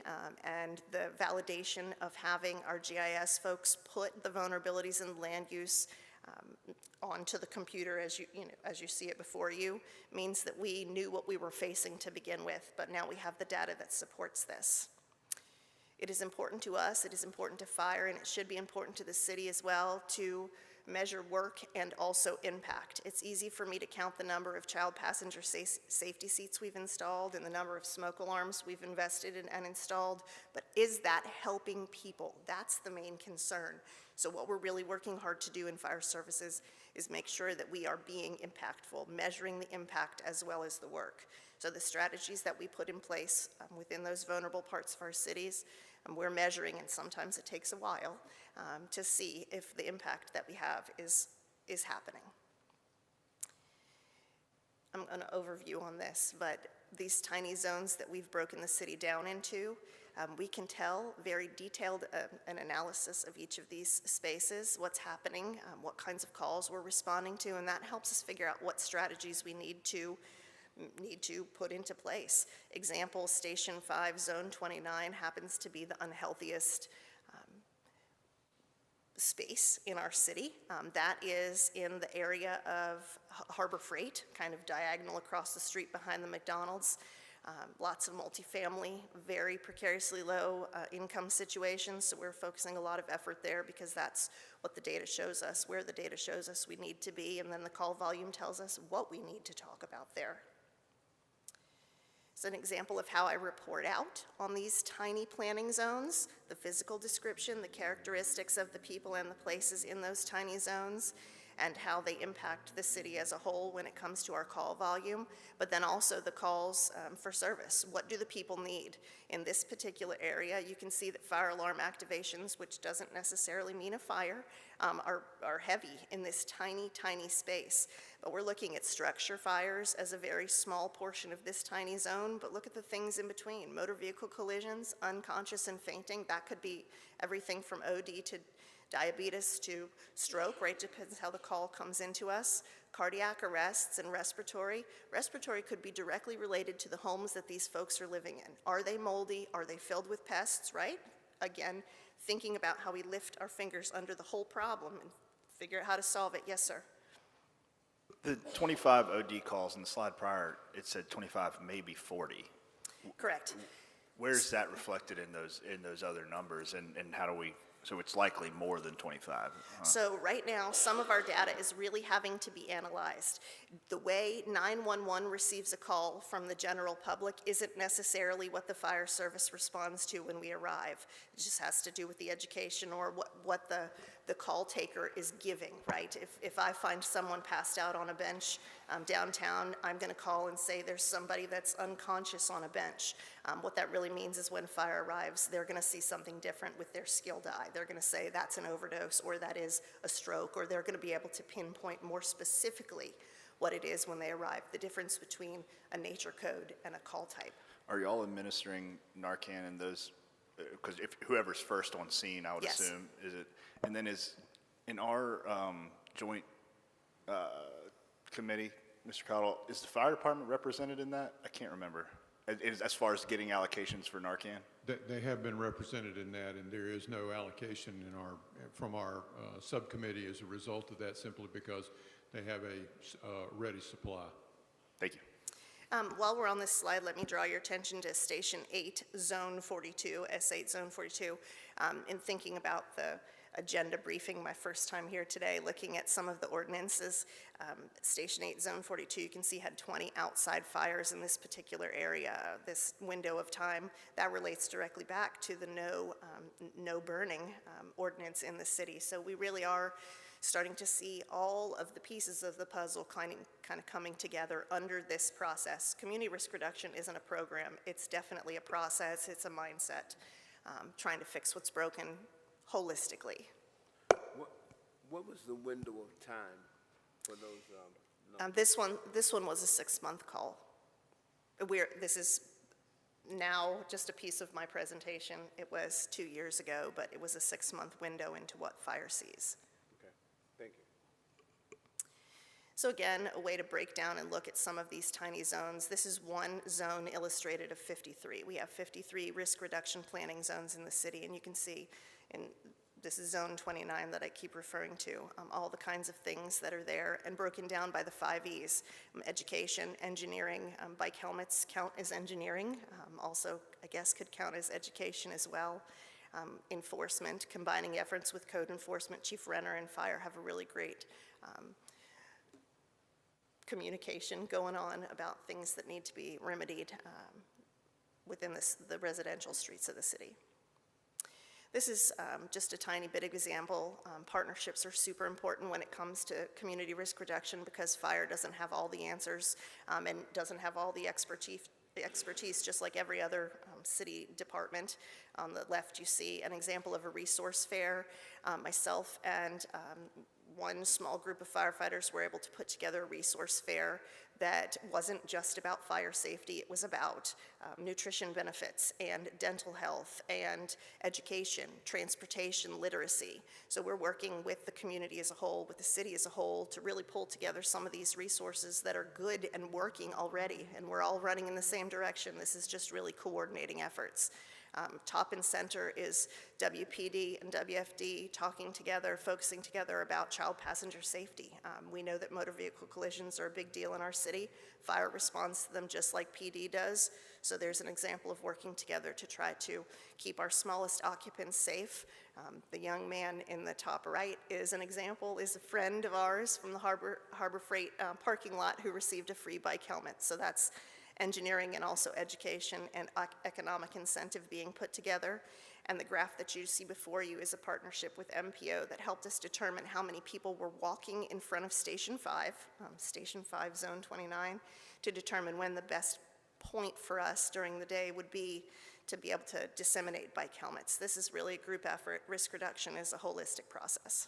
and the validation of having our GIS folks put the vulnerabilities in land use onto the computer as you see it before you means that we knew what we were facing to begin with, but now we have the data that supports this. It is important to us, it is important to fire, and it should be important to the city as well to measure work and also impact. It's easy for me to count the number of child passenger safety seats we've installed and the number of smoke alarms we've invested in and installed, but is that helping people? That's the main concern. So what we're really working hard to do in fire services is make sure that we are being impactful, measuring the impact as well as the work. So the strategies that we put in place within those vulnerable parts of our cities, we're measuring, and sometimes it takes a while, to see if the impact that we have is happening. I'm going to overview on this, but these tiny zones that we've broken the city down into, we can tell very detailed an analysis of each of these spaces, what's happening, what kinds of calls we're responding to, and that helps us figure out what strategies we need to put into place. Example, Station 5, Zone 29 happens to be the unhealthiest space in our city. That is in the area of Harbor Freight, kind of diagonal across the street behind the McDonald's. Lots of multifamily, very precariously low income situations, so we're focusing a lot of effort there because that's what the data shows us, where the data shows us we need to be, and then the call volume tells us what we need to talk about there. It's an example of how I report out on these tiny planning zones, the physical description, the characteristics of the people and the places in those tiny zones, and how they impact the city as a whole when it comes to our call volume, but then also the calls for service. What do the people need? In this particular area, you can see that fire alarm activations, which doesn't necessarily mean a fire, are heavy in this tiny, tiny space. But we're looking at structure fires as a very small portion of this tiny zone, but look at the things in between. Motor vehicle collisions, unconscious and fainting, that could be everything from OD to diabetes to stroke, right? Depends how the call comes into us. Cardiac arrests and respiratory. Respiratory could be directly related to the homes that these folks are living in. Are they moldy? Are they filled with pests, right? Again, thinking about how we lift our fingers under the whole problem and figure out how to solve it. Yes, sir. The 25 OD calls in the slide prior, it said 25, maybe 40. Correct. Where's that reflected in those other numbers, and how do we? So it's likely more than 25. Huh? So right now, some of our data is really having to be analyzed. The way 911 receives a call from the general public isn't necessarily what the fire service responds to when we arrive. It just has to do with the education or what the call taker is giving, right? If I find someone passed out on a bench downtown, I'm going to call and say there's somebody that's unconscious on a bench. What that really means is when fire arrives, they're going to see something different with their skilled eye. They're going to say that's an overdose or that is a stroke, or they're going to be able to pinpoint more specifically what it is when they arrive, the difference between a nature code and a call type. Are y'all administering Narcan in those? Because if whoever's first on scene, I would Yes. assume, is it? And then is in our joint committee, Mr. Cottle, is the fire department represented in that? I can't remember. As far as getting allocations for Narcan? They have been represented in that, and there is no allocation from our subcommittee as a result of that, simply because they have a ready supply. Thank you. While we're on this slide, let me draw your attention to Station 8, Zone 42, S8, Zone 42. In thinking about the agenda briefing, my first time here today, looking at some of the ordinances, Station 8, Zone 42, you can see had 20 outside fires in this particular area. This window of time, that relates directly back to the no burning ordinance in the city. So we really are starting to see all of the pieces of the puzzle kind of coming together under this process. Community risk reduction isn't a program. It's definitely a process. It's a mindset, trying to fix what's broken holistically. What was the window of time for those? This one was a 6-month call. This is now just a piece of my presentation. It was 2 years ago, but it was a 6-month window into what fire sees. Okay, thank you. So again, a way to break down and look at some of these tiny zones. This is one zone illustrated of 53. We have 53 risk reduction planning zones in the city, and you can see this is zone 29 that I keep referring to, all the kinds of things that are there and broken down by the 5 E's. Education, engineering, bike helmets count as engineering, also I guess could count as education as well. Enforcement, combining efforts with code enforcement. Chief Renner and fire have a really great communication going on about things that need to be remedied within the residential streets of the city. This is just a tiny bit of example. Partnerships are super important when it comes to community risk reduction because fire doesn't have all the answers and doesn't have all the expertise just like every other city department. On the left you see an example of a resource fair. Myself and one small group of firefighters were able to put together a resource fair that wasn't just about fire safety. It was about nutrition benefits and dental health and education, transportation, literacy. So we're working with the community as a whole, with the city as a whole, to really pull together some of these resources that are good and working already, and we're all running in the same direction. This is just really coordinating efforts. Top and center is WPD and WFD talking together, focusing together about child passenger safety. We know that motor vehicle collisions are a big deal in our city. Fire responds to them just like PD does. So there's an example of working together to try to keep our smallest occupants safe. The young man in the top right is an example, is a friend of ours from the Harbor Freight parking lot who received a free bike helmet. So that's engineering and also education and economic incentive being put together. And the graph that you see before you is a partnership with MPO that helped us determine how many people were walking in front of Station 5, Zone 29, to determine when the best point for us during the day would be to be able to disseminate bike helmets. This is really a group effort. Risk reduction is a holistic process.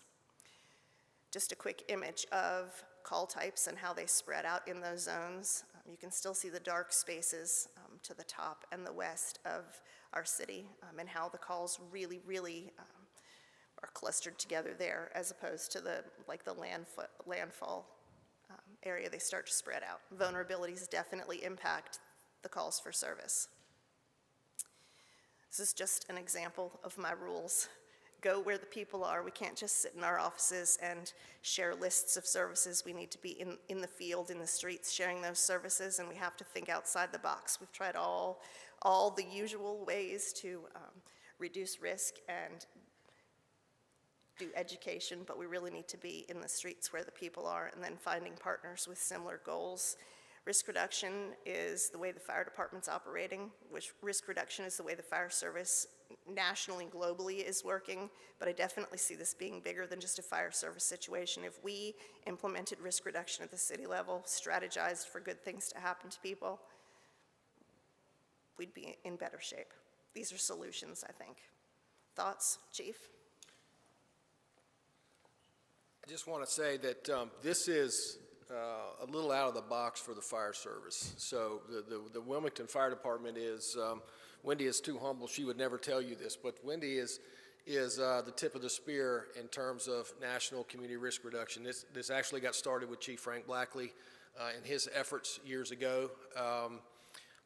Just a quick image of call types and how they spread out in those zones. You can still see the dark spaces to the top and the west of our city and how the calls really, really are clustered together there as opposed to the landfall area. They start to spread out. Vulnerabilities definitely impact the calls for service. This is just an example of my rules. Go where the people are. We can't just sit in our offices and share lists of services. We need to be in the field, in the streets, sharing those services, and we have to think outside the box. We've tried all the usual ways to reduce risk and do education, but we really need to be in the streets where the people are and then finding partners with similar goals. Risk reduction is the way the fire department's operating, which risk reduction is the way the fire service nationally and globally is working, but I definitely see this being bigger than just a fire service situation. If we implemented risk reduction at the city level, strategized for good things to happen to people, we'd be in better shape. These are solutions, I think. Thoughts, Chief? I just want to say that this is a little out of the box for the fire service. So the Wilmington Fire Department is, Wendy is too humble, she would never tell you this, but Wendy is the tip of the spear in terms of national community risk reduction. This actually got started with Chief Frank Blackley and his efforts years ago.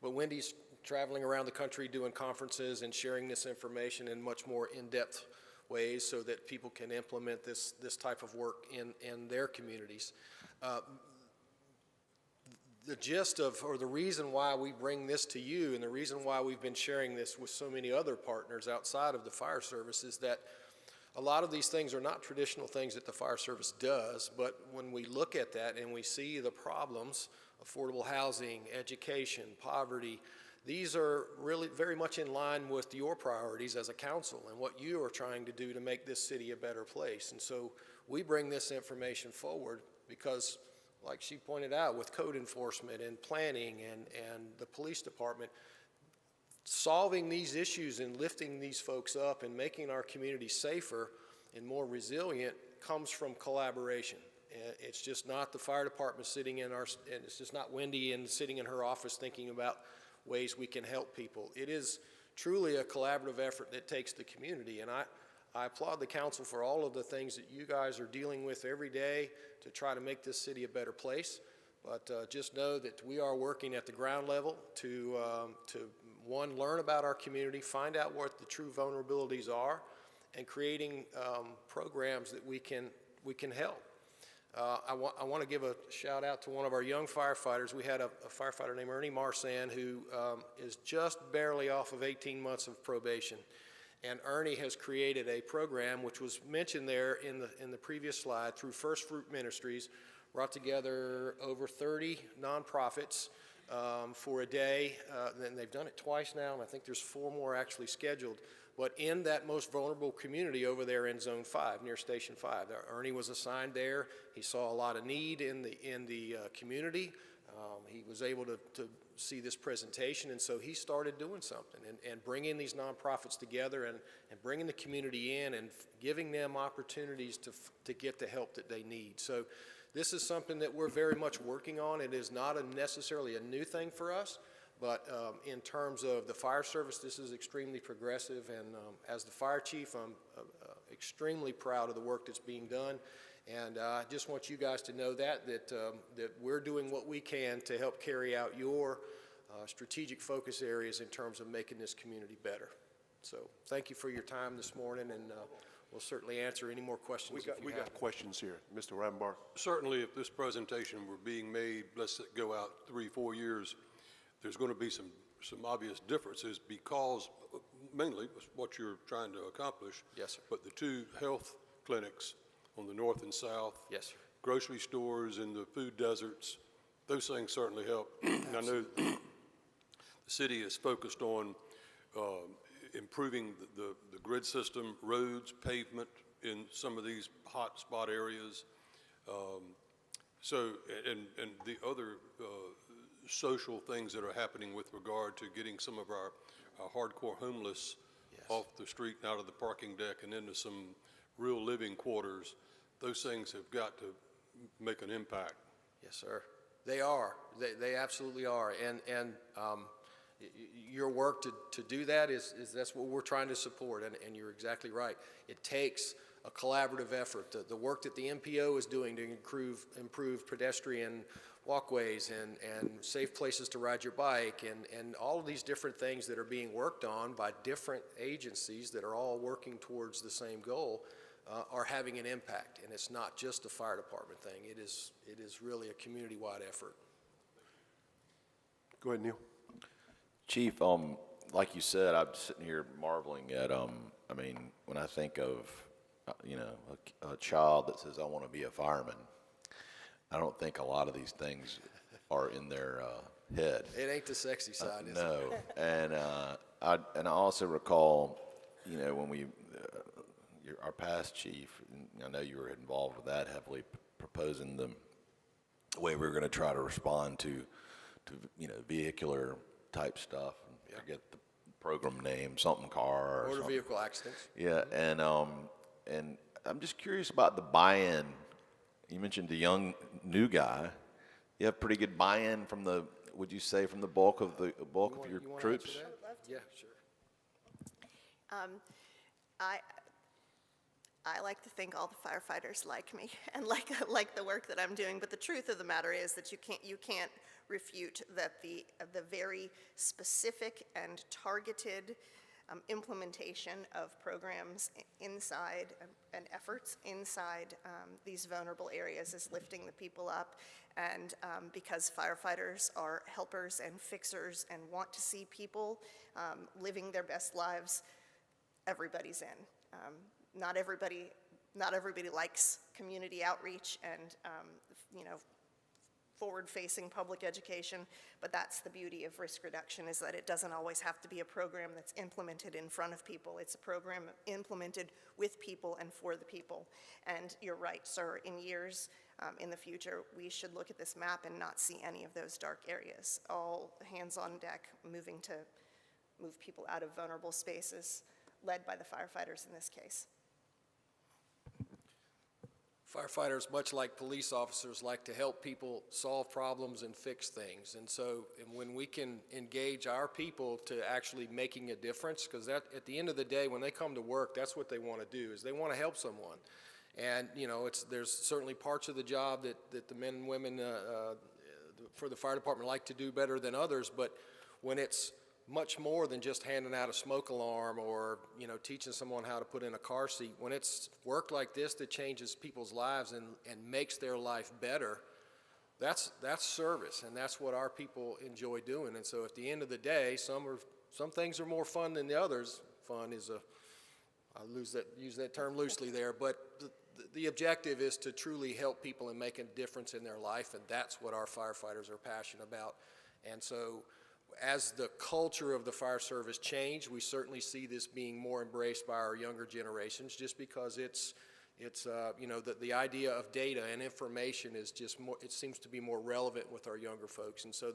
But Wendy's traveling around the country doing conferences and sharing this information in much more in-depth ways so that people can implement this type of work in their communities. The gist of, or the reason why we bring this to you and the reason why we've been sharing this with so many other partners outside of the fire service is that a lot of these things are not traditional things that the fire service does, but when we look at that and we see the problems, affordable housing, education, poverty, these are really very much in line with your priorities as a council and what you are trying to do to make this city a better place. And so we bring this information forward because, like she pointed out, with code enforcement and planning and the police department, solving these issues and lifting these folks up and making our community safer and more resilient comes from collaboration. It's just not the fire department sitting in our, and it's just not Wendy and sitting in her office thinking about ways we can help people. It is truly a collaborative effort that takes the community, and I applaud the council for all of the things that you guys are dealing with every day to try to make this city a better place. But just know that we are working at the ground level to one, learn about our community, find out what the true vulnerabilities are, and creating programs that we can help. I want to give a shout out to one of our young firefighters. We had a firefighter named Ernie Marsan who is just barely off of 18 months of probation. And Ernie has created a program which was mentioned there in the previous slide through First Fruit Ministries, brought together over 30 nonprofits for a day. And they've done it twice now, and I think there's 4 more actually scheduled. But in that most vulnerable community over there in Zone 5, near Station 5, Ernie was assigned there. He saw a lot of need in the community. He was able to see this presentation, and so he started doing something and bringing these nonprofits together and bringing the community in and giving them opportunities to get the help that they need. So this is something that we're very much working on. It is not necessarily a new thing for us. But in terms of the fire service, this is extremely progressive, and as the fire chief, I'm extremely proud of the work that's being done, and I just want you guys to know that we're doing what we can to help carry out your strategic focus areas in terms of making this community better. So thank you for your time this morning, and we'll certainly answer any more questions. We got questions here. Mr. Rambar. Certainly, if this presentation were being made, let's go out 3-4 years, there's going to be some obvious differences because mainly what you're trying to accomplish. Yes, sir. But the 2 health clinics on the north and south. Yes, sir. Grocery stores in the food deserts, those things certainly help. And I know the city is focused on improving the grid system, roads, pavement in some of these hot spot areas. And the other social things that are happening with regard to getting some of our hardcore homeless off the street and out of the parking deck and into some real living quarters, those things have got to make an impact. Yes, sir. They are. They absolutely are. And your work to do that is that's what we're trying to support, and you're exactly right. It takes a collaborative effort. The work that the MPO is doing to improve pedestrian walkways and safe places to ride your bike and all of these different things that are being worked on by different agencies that are all working towards the same goal are having an impact. And it's not just a fire department thing. It is really a community-wide effort. Go ahead, Neil. Chief, like you said, I'm sitting here marveling at, I mean, when I think of, a child that says, I want to be a fireman, I don't think a lot of these things are in their head. It ain't the sexy side, is no. it? And I also recall, when we, our past chief, I know you were involved with that heavily, proposing the way we were going to try to respond to vehicular type stuff. I forget the program name, something car. Motor vehicle accidents. Yeah, and I'm just curious about the buy-in. You mentioned the young new guy. You have pretty good buy-in from the, would you say, from the bulk of your troops? Yeah, sure. I like to think all the firefighters like me and like the work that I'm doing, but the truth of the matter is that you can't refute that the very specific and targeted implementation of programs inside and efforts inside these vulnerable areas is lifting the people up. And because firefighters are helpers and fixers and want to see people living their best lives, everybody's in. Not everybody likes community outreach and forward-facing public education, but that's the beauty of risk reduction, is that it doesn't always have to be a program that's implemented in front of people. It's a program implemented with people and for the people. And you're right, sir, in years in the future, we should look at this map and not see any of those dark areas. All hands on deck, moving to move people out of vulnerable spaces, led by the firefighters in this case. Firefighters, much like police officers, like to help people solve problems and fix things. And so when we can engage our people to actually making a difference, because at the end of the day, when they come to work, that's what they want to do, is they want to help someone. And, you know, there's certainly parts of the job that the men and women for the fire department like to do better than others, but when it's much more than just handing out a smoke alarm or, you know, teaching someone how to put in a car seat. When it's work like this that changes people's lives and makes their life better, that's service, and that's what our people enjoy doing. And so at the end of the day, some things are more fun than the others. Fun is I use that term loosely there, but the objective is to truly help people and make a difference in their life, and that's what our firefighters are passionate about. And so as the culture of the fire service changed, we certainly see this being more embraced by our younger generations, just because it's you know, the idea of data and information is just more, it seems to be more relevant with our younger folks. And so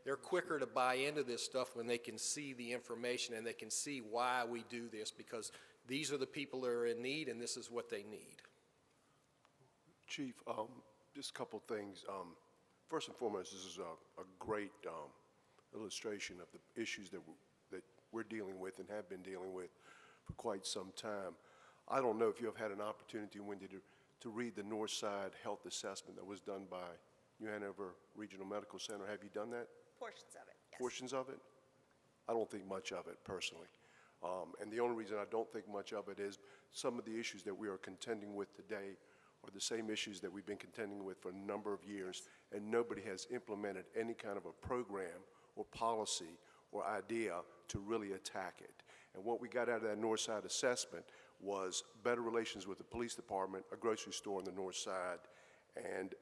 they're quicker to buy into this stuff when they can see the information and they can see why we do this, because these are the people that are in need and this is what they need. Chief, just a couple things. First and foremost, this is a great illustration of the issues that we're dealing with and have been dealing with for quite some time. I don't know if you have had an opportunity, Wendy, to read the Northside Health Assessment that was done by New Hanover Regional Medical Center. Have you done that? Portions of it, yes. Portions of it? I don't think much of it, personally. And the only reason I don't think much of it is some of the issues that we are contending with today are the same issues that we've been contending with for a number of years, and nobody has implemented any kind of a program or policy or idea to really attack it. And what we got out of that North Side assessment was better relations with the police department, a grocery store on the north side, and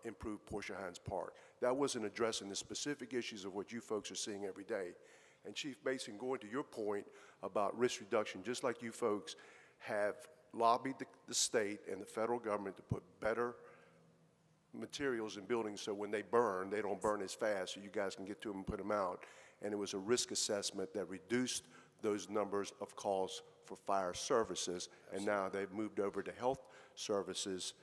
improved Portia Hines Park. That wasn't addressing the specific issues of what you folks are seeing every day. And Chief Mason, going to your point about risk reduction, just like you folks have lobbied the state and the federal government to put better materials in buildings so when they burn, they don't burn as fast, so you guys can get to them and put them out. And it was a risk assessment that reduced those numbers of calls for fire services, and now they've moved over to health services.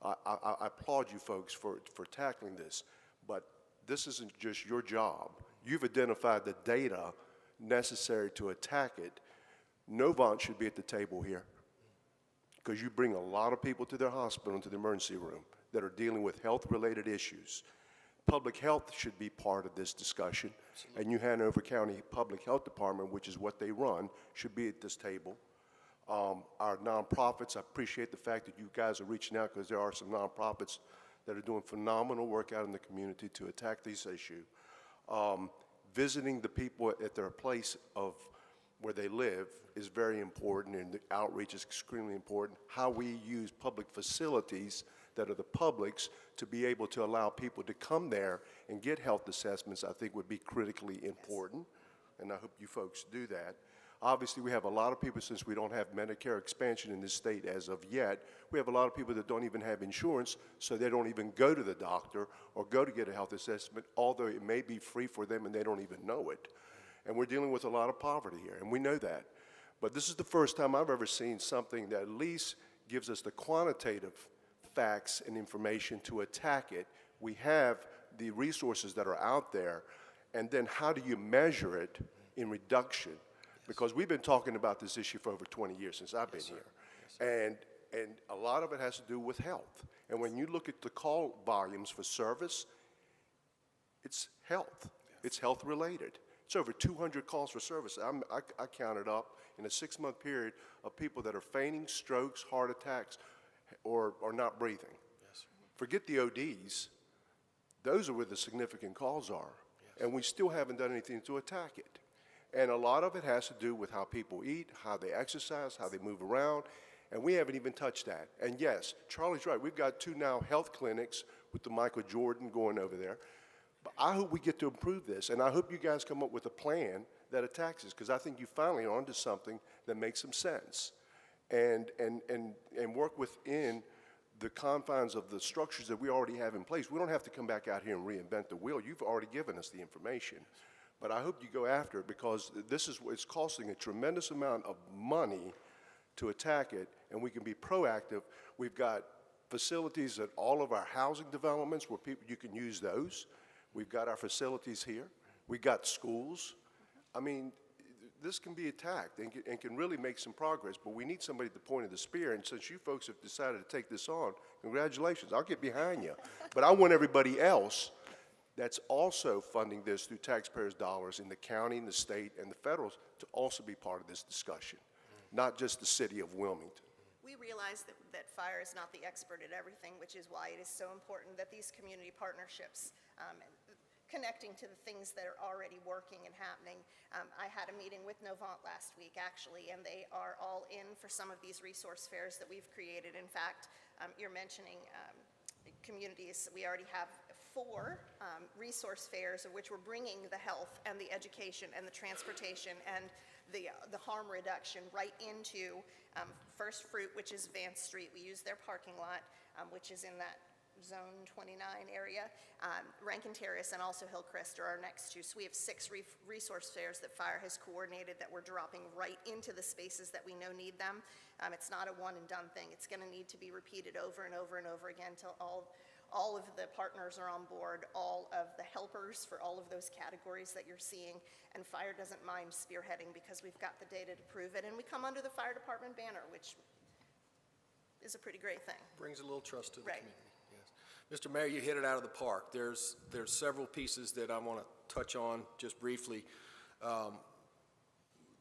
I applaud you folks for tackling this, but this isn't just your job. You've identified the data necessary to attack it. Novant should be at the table here, because you bring a lot of people to their hospital, to the emergency room, that are dealing with health-related issues. Public health should be part of this discussion, and New Hanover County Public Health Department, which is what they run, should be at this table. Our nonprofits, I appreciate the fact that you guys are reaching out, because there are some nonprofits that are doing phenomenal work out in the community to attack this issue. Visiting the people at their place of where they live is very important, and the outreach is extremely important. How we use public facilities that are the public's to be able to allow people to come there and get health assessments, I think would be critically important, and I hope you folks do that. Obviously, we have a lot of people, since we don't have Medicare expansion in this state as of yet, we have a lot of people that don't even have insurance, so they don't even go to the doctor or go to get a health assessment, although it may be free for them and they don't even know it. And we're dealing with a lot of poverty here, and we know that. But this is the first time I've ever seen something that at least gives us the quantitative facts and information to attack it. We have the resources that are out there, and then how do you measure it in reduction? Because we've been talking about this issue for over 20 years since I've been here. And a lot of it has to do with health. And when you look at the call volumes for service, it's health. It's health related. It's over 200 calls for service. I counted up in a 6-month period of people that are fainting, strokes, heart attacks, or not breathing. Yes. Forget the ODs. Those are where the significant calls are. Yes. And we still haven't done anything to attack it. And a lot of it has to do with how people eat, how they exercise, how they move around, and we haven't even touched that. And yes, Charlie's right. We've got 2 now health clinics with the Michael Jordan going over there. But I hope we get to improve this, and I hope you guys come up with a plan that attacks this, because I think you finally are onto something that makes some sense. And work within the confines of the structures that we already have in place. We don't have to come back out here and reinvent the wheel. You've already given us the information. But I hope you go after it, because it's costing a tremendous amount of money to attack it, and we can be proactive. We've got facilities at all of our housing developments where you can use those. We've got our facilities here. We've got schools. I mean, this can be attacked and can really make some progress, but we need somebody at the point of the spear, and since you folks have decided to take this on, congratulations, I'll get behind you. But I want everybody else that's also funding this through taxpayers' dollars in the county, and the state, and the federal to also be part of this discussion, not just the city of Wilmington. We realize that fire is not the expert at everything, which is why it is so important that these community partnerships, connecting to the things that are already working and happening. I had a meeting with Novant last week, actually, and they are all in for some of these resource fairs that we've created. In fact, you're mentioning communities. We already have 4 resource fairs, of which we're bringing the health and the education and the transportation and the harm reduction right into First Fruit, which is Vance Street. We use their parking lot, which is in that Zone 29 area. Rankin Terrace and also Hillcrest are our next 2. So we have 6 resource fairs that Fire has coordinated that we're dropping right into the spaces that we know need them. It's not a one and done thing. It's going to need to be repeated over and over and over again till all of the partners are on board, all of the helpers for all of those categories that you're seeing, and Fire doesn't mind spearheading because we've got the data to prove it, and we come under the fire department banner, which is a pretty great thing. Brings a little trust to the Right. community. Yes. Mr. Mayor, you hit it out of the park. There's several pieces that I want to touch on just briefly.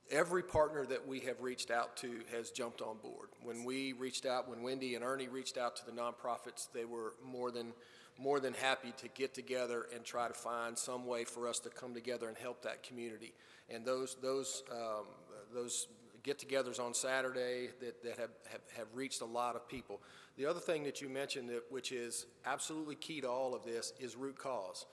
Every partner that we have reached out to has jumped on board. When we reached out, when Wendy and Ernie reached out to the nonprofits, they were more than happy to get together and try to find some way for us to come together and help that community. And those get-togethers on Saturday that have reached a lot of people. The other thing that you mentioned, which is absolutely key to all of this, is root cause.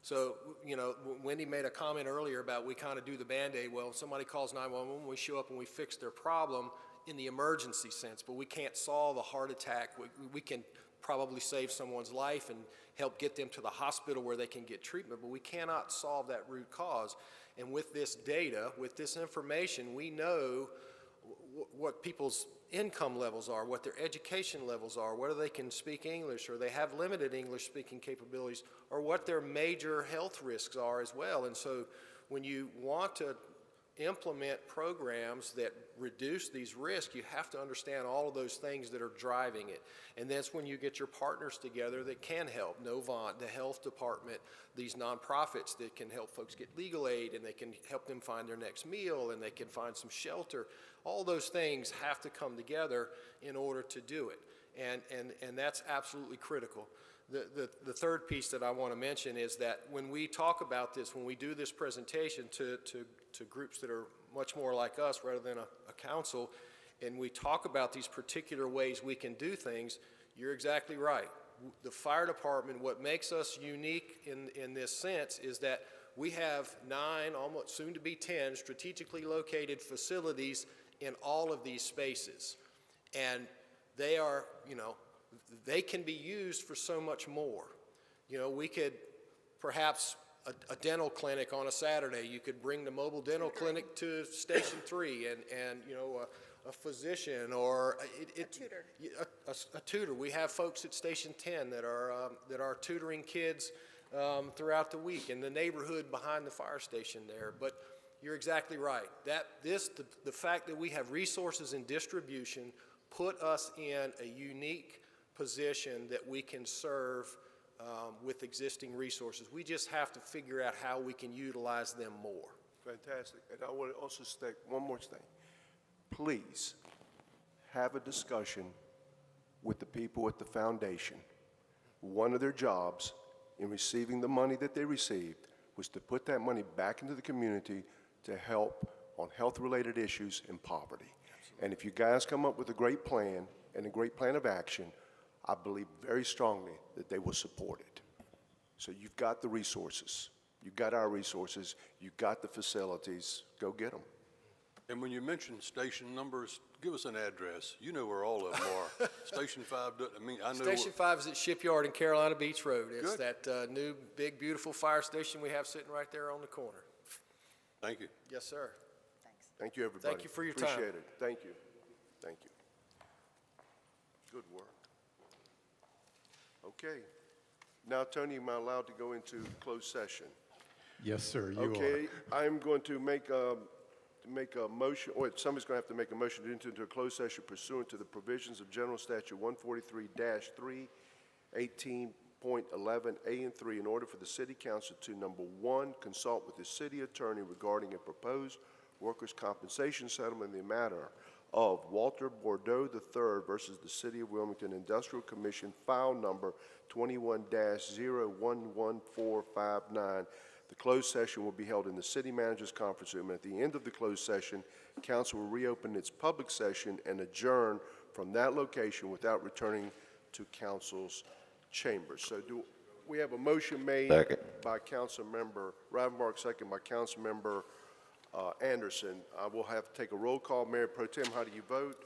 So, you know, Wendy made a comment earlier about we kind of do the Band-Aid. Well, somebody calls 911, we show up and we fix their problem in the emergency sense, but we can't solve a heart attack. We can probably save someone's life and help get them to the hospital where they can get treatment, but we cannot solve that root cause. And with this data, with this information, we know what people's income levels are, what their education levels are, whether they can speak English or they have limited English speaking capabilities, or what their major health risks are as well. And so when you want to implement programs that reduce these risks, you have to understand all of those things that are driving it. And that's when you get your partners together that can help. Novant, the health department, these nonprofits that can help folks get legal aid, and they can help them find their next meal, and they can find some shelter. All those things have to come together in order to do it. And that's absolutely critical. The third piece that I want to mention is that when we talk about this, when we do this presentation to groups that are much more like us rather than a council, and we talk about these particular ways we can do things, you're exactly right. The fire department, what makes us unique in this sense is that we have 9, almost soon to be 10, strategically located facilities in all of these spaces. And they are, you know, they can be used for so much more. You know, we could perhaps a dental clinic on a Saturday. You could bring the mobile dental clinic to Station 3 and you know, a physician or a tutor. A tutor. We have folks at Station 10 that are tutoring kids throughout the week in the neighborhood behind the fire station there. But you're exactly right. The fact that we have resources in distribution put us in a unique position that we can serve with existing resources. We just have to figure out how we can utilize them more. Fantastic. And I want to also state one more thing. Please have a discussion with the people at the foundation. One of their jobs in receiving the money that they received was to put that money back into the community to help on health-related issues and poverty. Absolutely. And if you guys come up with a great plan and a great plan of action, I believe very strongly that they will support it. So you've got the resources. You've got our resources. You've got the facilities. Go get them. And when you mention station numbers, give us an address. You know where all of them are. Station 5, doesn't- I mean, I know. Station 5 is at Shipyard in Carolina Beach Road. It's Good. that new, big, beautiful fire station we have sitting right there on the corner. Thank you. Yes, sir. Thank you, everybody. Thank you for your time. Appreciate it. Thank you. Thank you. Good work. Okay. Now, Tony, am I allowed to go into closed session? Yes, sir, you are. Okay, I'm going to make a motion, or somebody's going to have to make a motion to enter into a closed session pursuant to the provisions of General Statute 143-3, 18.11A and 3, in order for the city council to, number one, consult with the city attorney regarding a proposed workers' compensation settlement in the matter of Walter Bordeaux III versus the City of Wilmington Industrial Commission, file number 21-011459. The closed session will be held in the city manager's conference room. At the end of the closed session, council will reopen its public session and adjourn from that location without returning to council's chambers. So do we have a motion made by Councilmember Ravenbark, second by Councilmember Anderson. I will have to take a roll call. Mayor Pro Tem, how do you vote?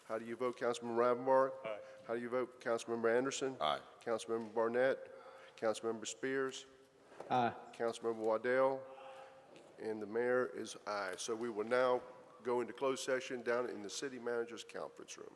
How do you vote, Councilmember Ravenbark? Aye. How do you vote, Councilmember Anderson? Aye. Councilmember Barnett? Councilmember Spears? Aye. Councilmember Waddell? And the mayor is aye. So we will now go into closed session down in the city manager's conference room.